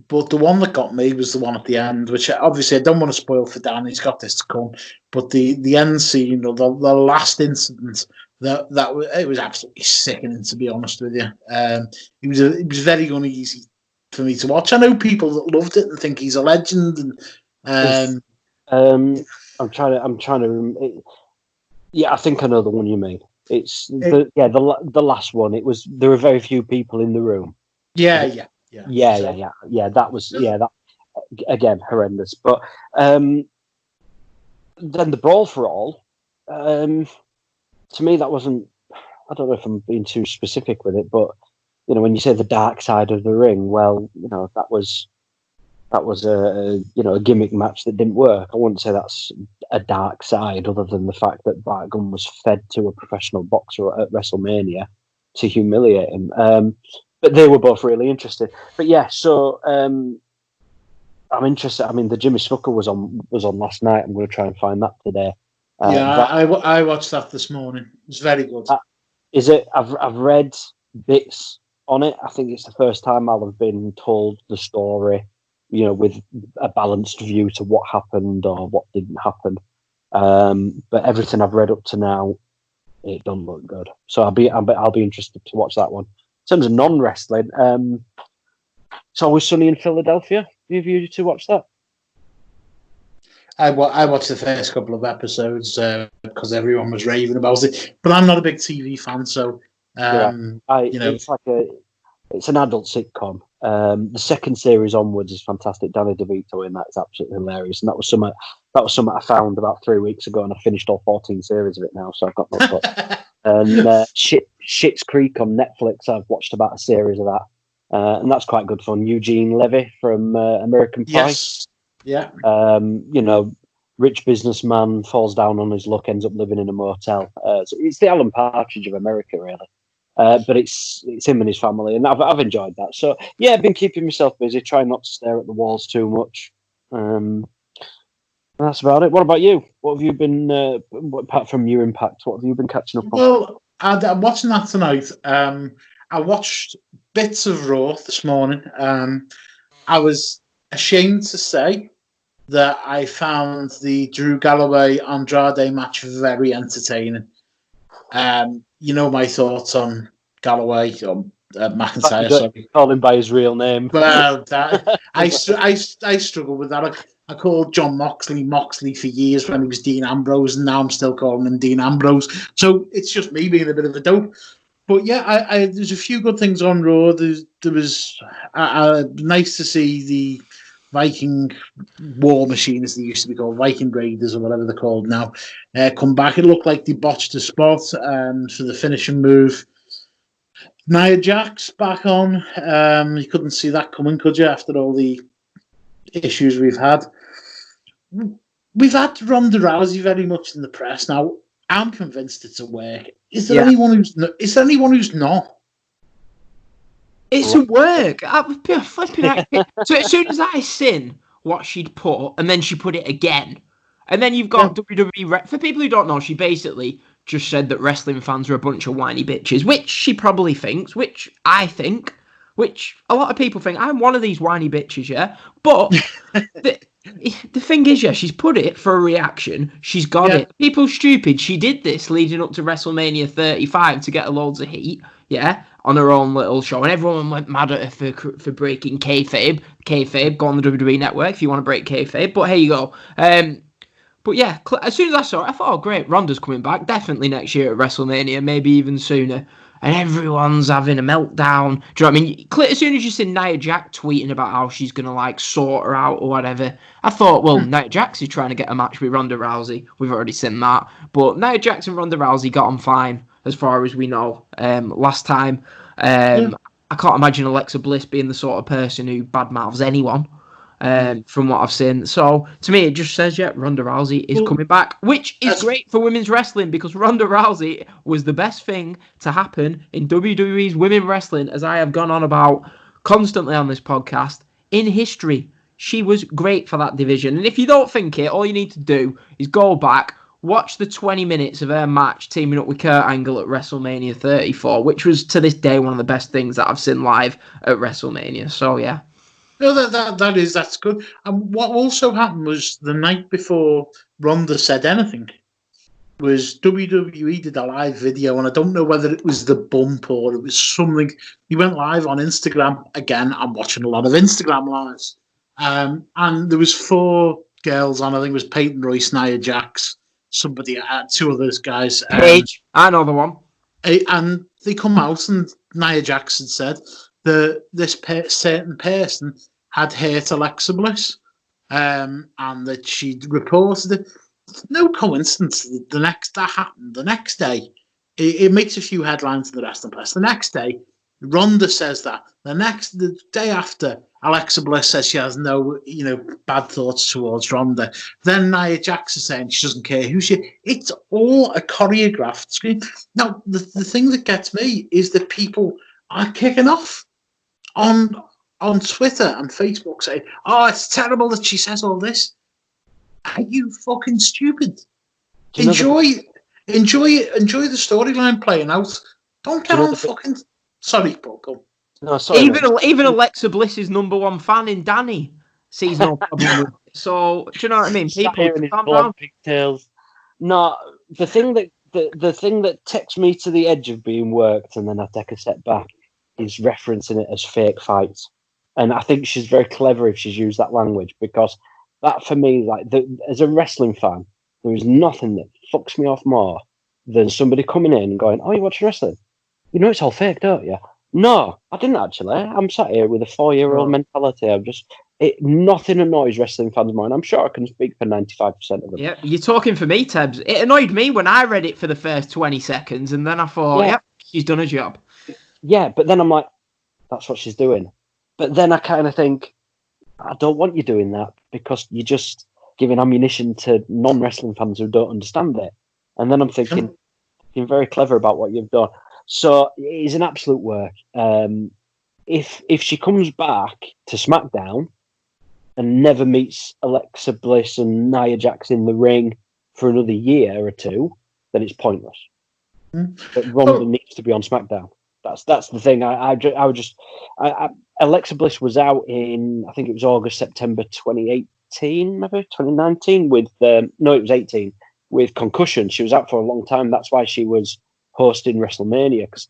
But the one that got me was the one at the end, which obviously I don't want to spoil for Dan. He's got this to come, but the end scene or the last incident it was absolutely sickening, to be honest with you. It was very uneasy for me to watch. I know people that loved it and think he's a legend. And I'm trying to. Yeah, I think I know the one you mean. It's the last one. It was there were very few people in the room. Yeah. That was that again horrendous. But then the Brawl for All. To me, that wasn't. I don't know if I'm being too specific with it, but when you say the dark side of the ring, well, that was a gimmick match that didn't work. I wouldn't say that's a dark side, other than the fact that Bart Gunn was fed to a professional boxer at WrestleMania to humiliate him. But they were both really interested. But yeah, so I'm interested. I mean, the Jimmy Snuka was on last night. I'm going to try and find that today. I watched that this morning. It was very good. Is it? I've read bits on it. I think it's the first time I'll have been told the story, with a balanced view to what happened or what didn't happen. But everything I've read up to now, it doesn't look good. So I'll be interested to watch that one. In terms of non-wrestling, It's Always Sunny in Philadelphia. Have you two watched that? I watched the first couple of episodes because everyone was raving about it, but I'm not a big TV fan, so it's an adult sitcom. The second series onwards is fantastic. Danny DeVito in that is absolutely hilarious, and that was something I found about 3 weeks ago, and I finished all 14 series of it now, so I've got no thoughts. And Schitt's Creek on Netflix, I've watched about a series of that, and that's quite good fun. Eugene Levy from American Pie. Yes. Yeah. Rich businessman falls down on his luck, ends up living in a motel. So it's the Alan Partridge of America, really. But it's him and his family, and I've enjoyed that. So yeah, I've been keeping myself busy, trying not to stare at the walls too much. That's about it. What about you? What have you been, apart from your Impact? What have you been catching up on? Well, I'm watching that tonight. I watched bits of Raw this morning. I was ashamed to say that I found the Drew Galloway Andrade match very entertaining. My thoughts on Galloway or McIntyre. Sorry, call him by his real name. Well, I struggle with that. I called John Moxley for years when he was Dean Ambrose, and now I'm still calling him Dean Ambrose. So it's just me being a bit of a dope. But yeah, there's a few good things on Raw. There was nice to see the Viking War Machine, as they used to be called, Viking Raiders or whatever they're called now, come back. It looked like they botched a spot for the finishing move. Nia Jax back on. You couldn't see that coming, could you, after all the issues we've had? We've had Ronda Rousey very much in the press. Now, I'm convinced it's a work. Is there anyone who's not? It's a work. I would be flipping out. So as soon as I seen what she'd put, and then she put it again, and then you've got WWE. For people who don't know, she basically just said that wrestling fans are a bunch of whiny bitches, which she probably thinks, which I think, which a lot of people think. I'm one of these whiny bitches, yeah? But the thing is, she's put it for a reaction. She's got it. People stupid. She did this leading up to WrestleMania 35 to get loads of heat, on her own little show, and everyone went mad at her for breaking kayfabe. Kayfabe, go on the WWE Network if you want to break kayfabe. But here you go. But yeah, as soon as I saw it, I thought, oh great, Ronda's coming back, definitely next year at WrestleMania, maybe even sooner. And everyone's having a meltdown. Do you know what I mean? As soon as you see Nia Jax tweeting about how she's gonna sort her out or whatever, I thought, well, Nia Jax is trying to get a match with Ronda Rousey. We've already seen that, but Nia Jax and Ronda Rousey got on fine as far as we know. Last time, I can't imagine Alexa Bliss being the sort of person who badmouths anyone. From what I've seen. So, to me, it just says, Ronda Rousey is coming back, which is great for women's wrestling, because Ronda Rousey was the best thing to happen in WWE's women's wrestling, as I have gone on about constantly on this podcast, in history. She was great for that division. And if you don't think it, all you need to do is go back, watch the 20 minutes of her match teaming up with Kurt Angle at WrestleMania 34, which was, to this day, one of the best things that I've seen live at WrestleMania. So, yeah. No, that's good. And what also happened was the night before Ronda said anything, was WWE did a live video, and I don't know whether it was the bump or it was something. He went live on Instagram. Again, I'm watching a lot of Instagram lives. And there was 4 girls on. I think it was Peyton Royce, Nia Jax, somebody, 2 others guys. Paige, another one. And they come out, and Nia Jax had said that this certain person had hurt Alexa Bliss, and that she'd reported it. No coincidence. That happened the next day. It makes a few headlines in the wrestling press. The next day, Ronda says that. The day after, Alexa Bliss says she has no, bad thoughts towards Ronda. Then Nia Jax is saying she doesn't care who she. It's all a choreographed screen. Now, the thing that gets me is that people are kicking off on Twitter and Facebook saying, "Oh, it's terrible that she says all this." Are you fucking stupid? Enjoy the storyline playing out. Don't get on fucking. Sorry, Paul. Go. No, sorry. Even Alexa Bliss's number 1 fan in Danny sees no problem with it. So do you know what I mean? People calm down. Pigtails. No, the thing that takes me to the edge of being worked, and then I take a step back, is referencing it as fake fights. And I think she's very clever if she's used that language, because that, for me, as a wrestling fan, there is nothing that fucks me off more than somebody coming in and going, "Oh, you watch wrestling? You know it's all fake, don't you?" No, I didn't actually. I'm sat here with a 4-year-old mentality. Nothing annoys wrestling fans more, and I'm sure I can speak for 95% of them. Yeah, you're talking for me, Tebbs. It annoyed me when I read it for the first 20 seconds, and then I thought, yep, she's done a job. Yeah, but then I'm like, that's what she's doing. But then I kind of think, I don't want you doing that, because you're just giving ammunition to non-wrestling fans who don't understand it. And then I'm thinking, you're very clever about what you've done. So it is an absolute work. If she comes back to SmackDown and never meets Alexa Bliss and Nia Jax in the ring for another year or 2, then it's pointless. But Ronda needs to be on SmackDown. That's the thing. Alexa Bliss was out in, I think it was August, September 2018, maybe 2019 with it was 18 with concussion. She was out for a long time. That's why she was hosting WrestleMania, because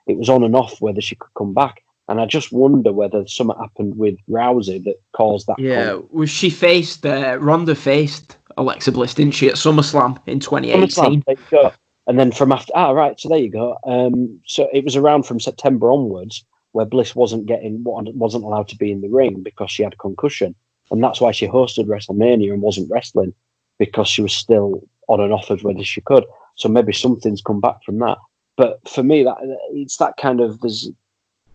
it was on and off whether she could come back. And I just wonder whether something happened with Rousey that caused that. Yeah, was she faced Ronda faced Alexa Bliss, didn't she, at SummerSlam in 2018? There you go. And then from after, so there you go. So it was around from September onwards where Bliss wasn't allowed to be in the ring because she had a concussion, and that's why she hosted WrestleMania and wasn't wrestling, because she was still on and off as whether she could. So maybe something's come back from that. But for me, it's that kind of, there's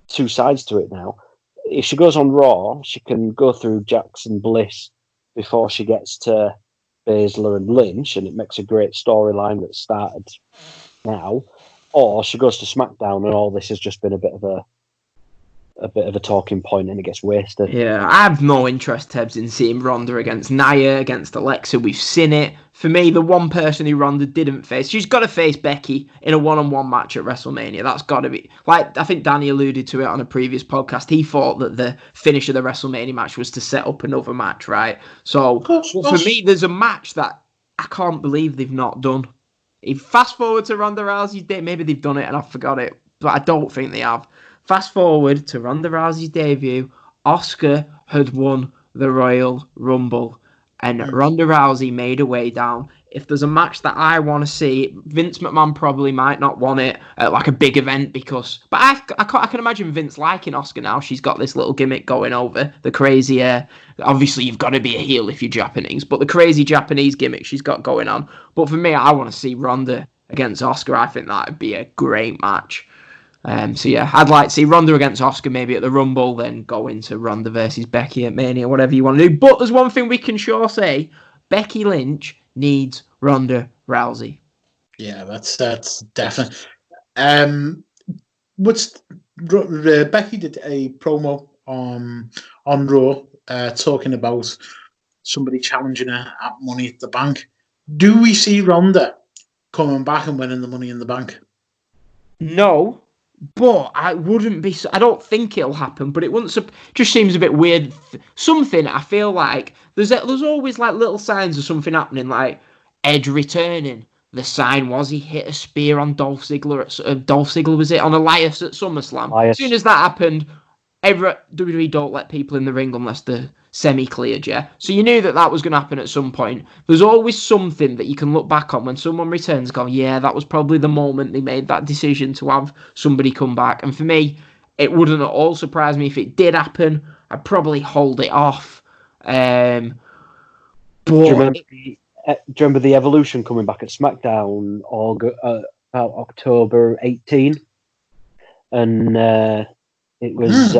2 sides to it now. If she goes on Raw, she can go through Jackson Bliss before she gets to Baszler and Lynch, and it makes a great storyline that started now. Or she goes to SmackDown, and all this has just been a bit of a talking point, and it gets wasted. Yeah, I have no interest, Tebbs, in seeing Ronda against Nia, against Alexa. We've seen it. For me, the one person who Ronda didn't face, she's got to face Becky in a one-on-one match at WrestleMania. That's got to be, like, I think Danny alluded to it on a previous podcast. He thought that the finish of the WrestleMania match was to set up another match, right? So, for me, there's a match that I can't believe they've not done. If fast forward to Ronda Rousey's day, maybe they've done it and I forgot it, but I don't think they have. Fast forward to Ronda Rousey's debut, Asuka had won the Royal Rumble, and Ronda Rousey made her way down. If there's a match that I want to see, Vince McMahon probably might not want it at like a big event but I can imagine Vince liking Asuka now. She's got this little gimmick going over, the crazy, obviously you've got to be a heel if you're Japanese, but the crazy Japanese gimmick she's got going on. But for me, I want to see Ronda against Asuka. I think that would be a great match. So yeah, I'd like to see Ronda against Asuka maybe at the Rumble, then go into Ronda versus Becky at Mania, whatever you want to do. But there's one thing we can sure say: Becky Lynch needs Ronda Rousey. Yeah, that's definite. Becky did a promo on Raw talking about somebody challenging her at Money at the Bank. Do we see Ronda coming back and winning the Money in the Bank? No. But I wouldn't be. I don't think it'll happen. But it wouldn't. Just seems a bit weird. Something I feel like there's always like little signs of something happening, like Edge returning. the sign was he hit a spear on Dolph Ziggler. Dolph Ziggler, was it, on Elias at SummerSlam? Elias. As soon as that happened, WWE don't let people in the ring unless they're semi-cleared, yeah? So you knew that was going to happen at some point. There's always something that you can look back on when someone returns, go, yeah, that was probably the moment they made that decision to have somebody come back. And for me, it wouldn't at all surprise me if it did happen. I'd probably hold it off. But do you remember the Evolution coming back at SmackDown about October 18? And it was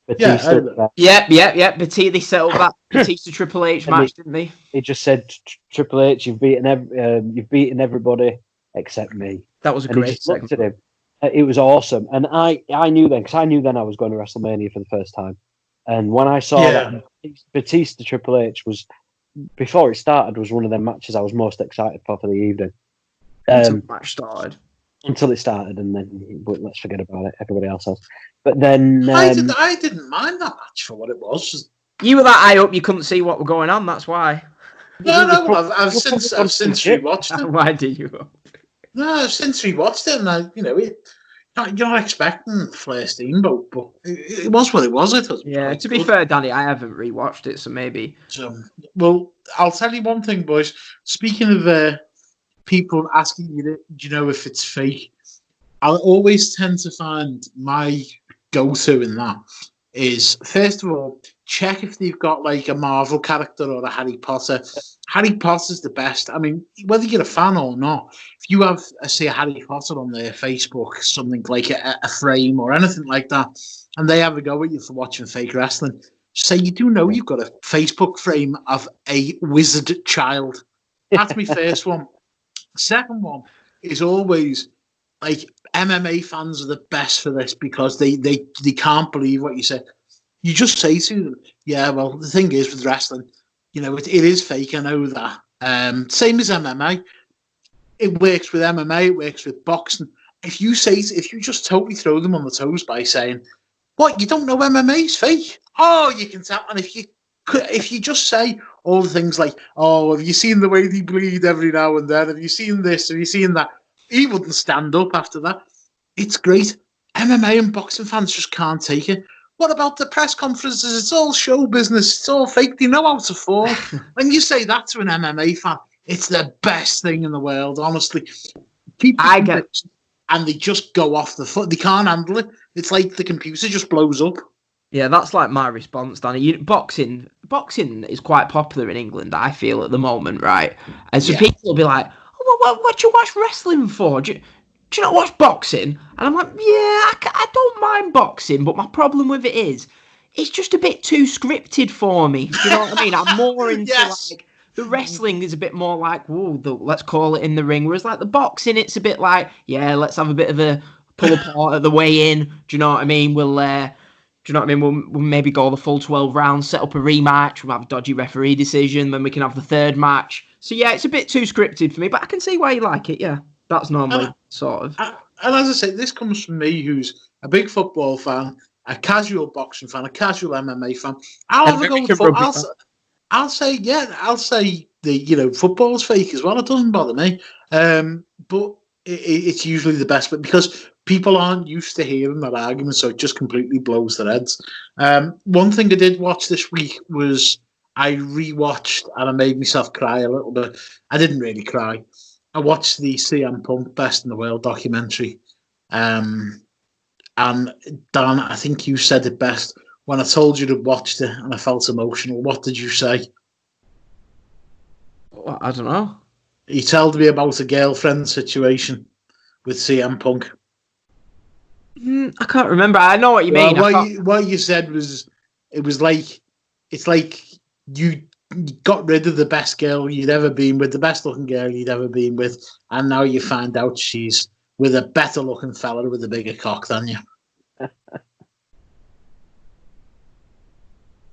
Batista. Yeah. Batista, they set up that Batista Triple H match, didn't they? He just said, Triple H, you've beaten everybody except me. That was a great segment. Looked at him. It was awesome. And I knew then, because I knew then I was going to WrestleMania for the first time. And when I saw that Batista Triple H was, before it started, was one of the matches I was most excited for the evening. Until the match started. Until it started, and then let's forget about it. Everybody else has. But then I didn't mind that match for what it was. You were that high up, you couldn't see what was going on. That's why. No, I've since rewatched it. Why did you? No, I've since rewatched it, and you're not expecting Flair Steamboat, but it was what it was. I thought. Yeah, to be fair, Danny, I haven't rewatched it, so maybe. Well, I'll tell you one thing, boys. Speaking of people asking you, do you know if it's fake? I'll always tend to find my go-to in that is, first of all, check if they've got like a Marvel character or a Harry Potter. Harry Potter's the best. I mean, whether you're a fan or not, if you have, say, a Harry Potter on their Facebook, something like a frame or anything like that, and they have a go at you for watching fake wrestling, say you do know you've got a Facebook frame of a wizard child. That's my first one. Second one is always, like, MMA fans are the best for this because they can't believe what you say. You just say to them, yeah, well, the thing is with wrestling, it is fake. I know that. Same as MMA. It works with MMA. It works with boxing. If you just totally throw them on the toes by saying, what, you don't know MMA's fake? Oh, you can tell. And if you just say all the things like, oh, have you seen the way they bleed every now and then? Have you seen this? Have you seen that? He wouldn't stand up after that. It's great. MMA and boxing fans just can't take it. What about the press conferences? It's all show business. It's all fake. They know how to fall. When you say that to an MMA fan, it's the best thing in the world, honestly. And they just go off the foot. They can't handle it. It's like the computer just blows up. Yeah, that's like my response, Danny. Boxing is quite popular in England, I feel, at the moment, right? And so people will be like, oh, what do you watch wrestling for? Do you not watch boxing? And I'm like, yeah, I don't mind boxing, but my problem with it is, it's just a bit too scripted for me. Do you know what I mean? I'm more into like, the wrestling is a bit more like, whoa, let's call it in the ring. Whereas like the boxing, it's a bit like, yeah, let's have a bit of a pull apart at the way in. Do you know what I mean? We'll maybe go the full 12 rounds, set up a rematch. We'll have a dodgy referee decision. Then we can have the third match. So yeah, it's a bit too scripted for me, but I can see why you like it. Yeah, that's normally sort of. And as I say, this comes from me, who's a big football fan, a casual boxing fan, a casual MMA fan. I'll say the football's fake as well. It doesn't bother me, but it's usually the best. But because people aren't used to hearing that argument, so it just completely blows their heads. One thing I did watch this week was I rewatched, and I made myself cry a little bit. I didn't really cry. I watched the CM Punk Best in the World documentary. And Dan, I think you said it best. When I told you to watch it and I felt emotional, what did you say? Well, I don't know. He told me about a girlfriend situation with CM Punk. I can't remember. I know what you mean. What you said was, it's like you got rid of the best girl you'd ever been with, the best looking girl you'd ever been with, and now you find out she's with a better looking fella with a bigger cock than you.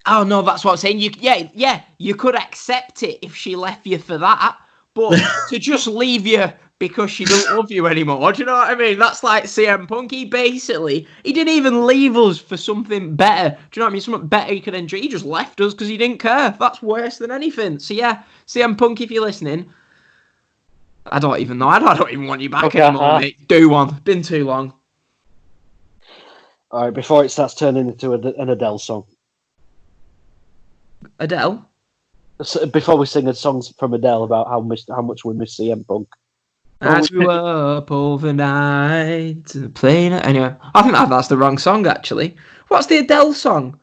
Oh no, that's what I'm saying. You could accept it if she left you for that, but to just leave you because she doesn't love you anymore, do you know what I mean? That's like CM Punk. He didn't even leave us for something better. Do you know what I mean? Something better he could enjoy. He just left us because he didn't care. That's worse than anything. So yeah, CM Punk, if you're listening, I don't even know. I don't even want you back Okay, anymore, mate. Do one. Been too long. All right, before it starts turning into an Adele song. Adele? So before we sing a song from Adele about how much we miss CM Punk. As we were up overnight to play. Anyway, I think that's the wrong song, actually. What's the Adele song?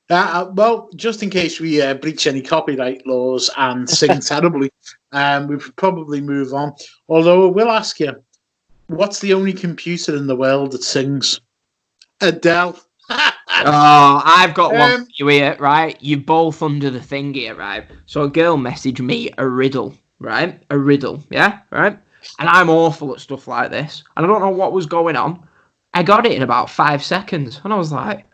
Well, just in case we breach any copyright laws and sing terribly, we should probably move on. Although I will ask you, what's the only computer in the world that sings? Adele. Oh, I've got one for you here, right? You're both under the thing here, right? So a girl messaged me a riddle, right? A riddle, yeah? Right? And I'm awful at stuff like this. And I don't know what was going on. I got it in about 5 seconds. And I was like,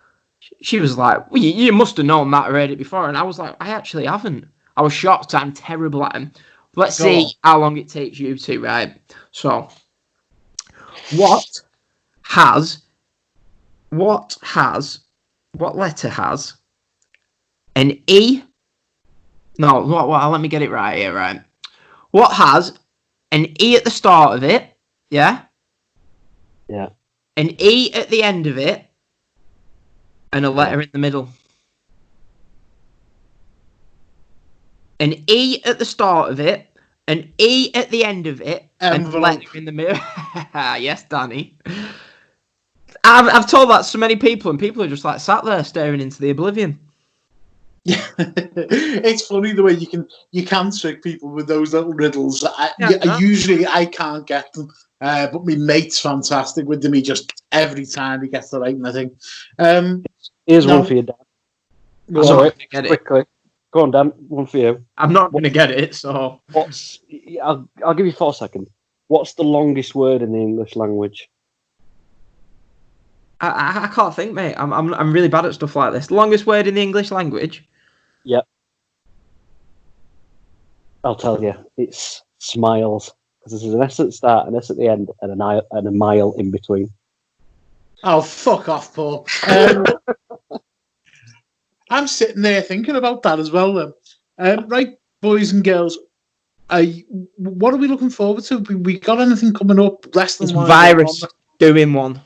she was like, well, you must have known that, I read it before. And I was like, I actually haven't. I was shocked. I'm terrible at them. Let's see how long it takes you to, right? So, what letter has an E? No, let me get it right here, right? What has an E at the start of it, yeah? Yeah. An E at the end of it, and a letter in the middle. An E at the start of it, an E at the end of it, and a letter in the middle. Yes, Danny. I've told that to so many people, and people are just like sat there staring into the oblivion. Yeah, it's funny the way you can trick people with those little riddles. Usually I can't get them, but my mate's fantastic with them. He just every time he gets the right thing. Here's one for you, Dan. Sorry, quickly. Go on, Dan. One for you. I'm not going to get it, so I'll give you 4 seconds. What's the longest word in the English language? I can't think, mate. I'm really bad at stuff like this. The longest word in the English language? Yep. I'll tell you. It's smiles. Because there's an S at the start, an S at the end, and a mile in between. Oh, fuck off, Paul. I'm sitting there thinking about that as well, then. Right, boys and girls, what are we looking forward to? We got anything coming up? Less than Virus doing one.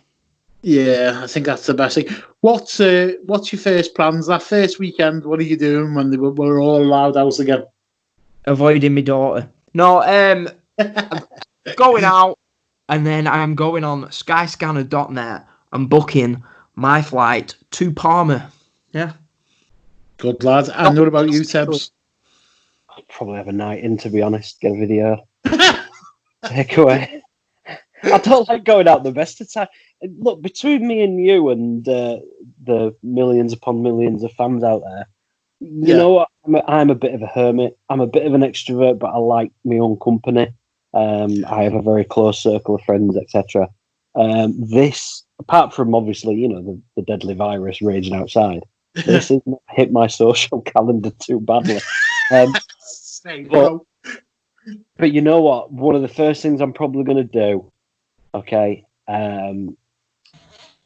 Yeah, I think that's the best thing. What's your first plans? That first weekend, what are you doing when we're all allowed out again? Avoiding my daughter. No, I'm going out, and then I'm going on skyscanner.net and booking my flight to Palma. Yeah. Good lad. And what about you, Tebbs? I'll probably have a night in, to be honest. Get a video. Take away. I don't like going out the best of time. Look, between me and you and the millions upon millions of fans out there, you know what? I'm a bit of a hermit. I'm a bit of an extrovert, but I like my own company. I have a very close circle of friends, etc. This, apart from obviously, the deadly virus raging outside, this has not hit my social calendar too badly. But you know what? One of the first things I'm probably going to do, okay, the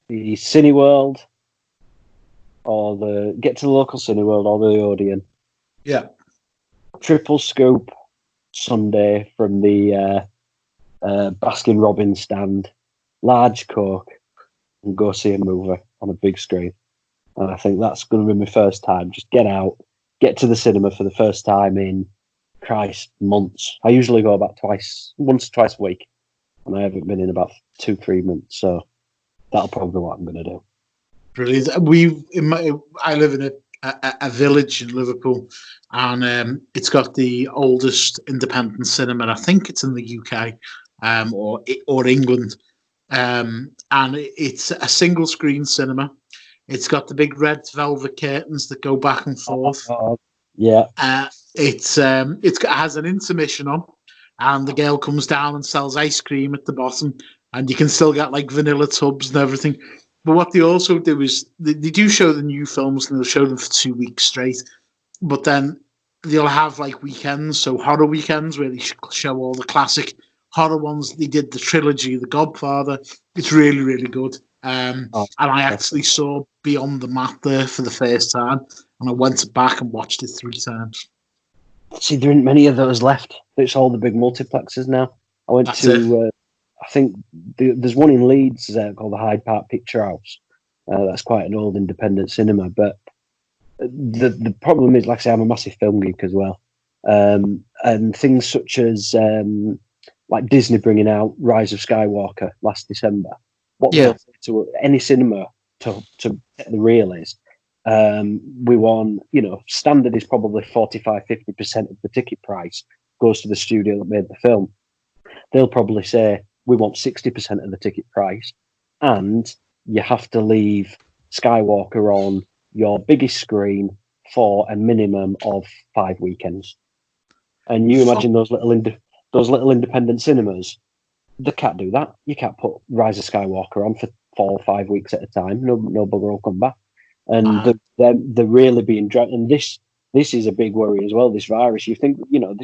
Cineworld, or get to the local Cineworld or the Odeon. Yeah. Triple scoop Sunday from the Baskin Robbins stand, large Coke, and go see a movie on a big screen. And I think that's going to be my first time. Just get out, get to the cinema for the first time in, months. I usually go about once or twice a week, and I haven't been in about 2-3 months. So that'll probably be what I'm going to do. Brilliant. I live in a village in Liverpool, and it's got the oldest independent cinema. I think it's in the UK or England, and it's a single screen cinema. It's got the big red velvet curtains that go back and forth. Yeah. It has an intermission on, and the girl comes down and sells ice cream at the bottom, and you can still get like vanilla tubs and everything. But what they also do is they do show the new films, and they'll show them for 2 weeks straight. But then they'll have like weekends, so horror weekends where they show all the classic horror ones. They did the trilogy, The Godfather. It's really, really good. And I actually saw Beyond the Mat there for the first time, and I went back and watched it 3 times. See, there aren't many of those left. It's all the big multiplexes now. I went to, I think there's one in Leeds called the Hyde Park Picture House. That's quite an old independent cinema. But the problem is, like I say, I'm a massive film geek as well. And things such as like Disney bringing out Rise of Skywalker last December. What they'll say to any cinema to get the reel is, we want, standard is probably 45-50% of the ticket price goes to the studio that made the film. They'll probably say, we want 60% of the ticket price, and you have to leave Skywalker on your biggest screen for a minimum of 5 weekends. And you imagine those little independent cinemas, they can't do that. You can't put Rise of Skywalker on for 4 or 5 weeks at a time. No bugger will come back. And they're really being dragged. And this is a big worry as well, this virus. You think,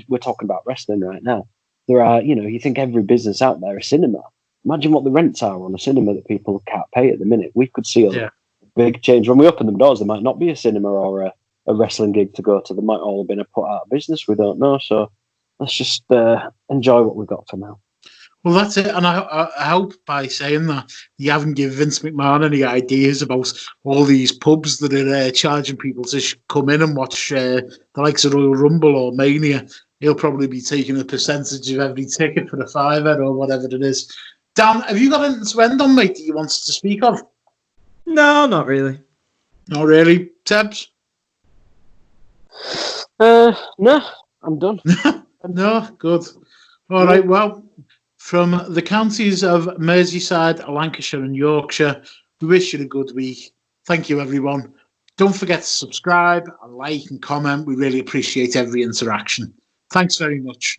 we're talking about wrestling right now. There are, you think every business out there, a cinema. Imagine what the rents are on a cinema that people can't pay at the minute. We could see a big change. When we open them doors, there might not be a cinema or a wrestling gig to go to. They might all have been put out of business. We don't know. So let's just enjoy what we've got for now. Well, that's it. And I hope by saying that you haven't given Vince McMahon any ideas about all these pubs that are charging people to come in and watch the likes of Royal Rumble or Mania. He'll probably be taking a percentage of every ticket for the $5 or whatever it is. Dan, have you got anything to end on, mate, that you wanted to speak of? No, not really. Not really. Tebbs? No, I'm done. No, good. All right, well, from the counties of Merseyside, Lancashire and Yorkshire, we wish you a good week. Thank you, everyone. Don't forget to subscribe and like and comment. We really appreciate every interaction. Thanks very much.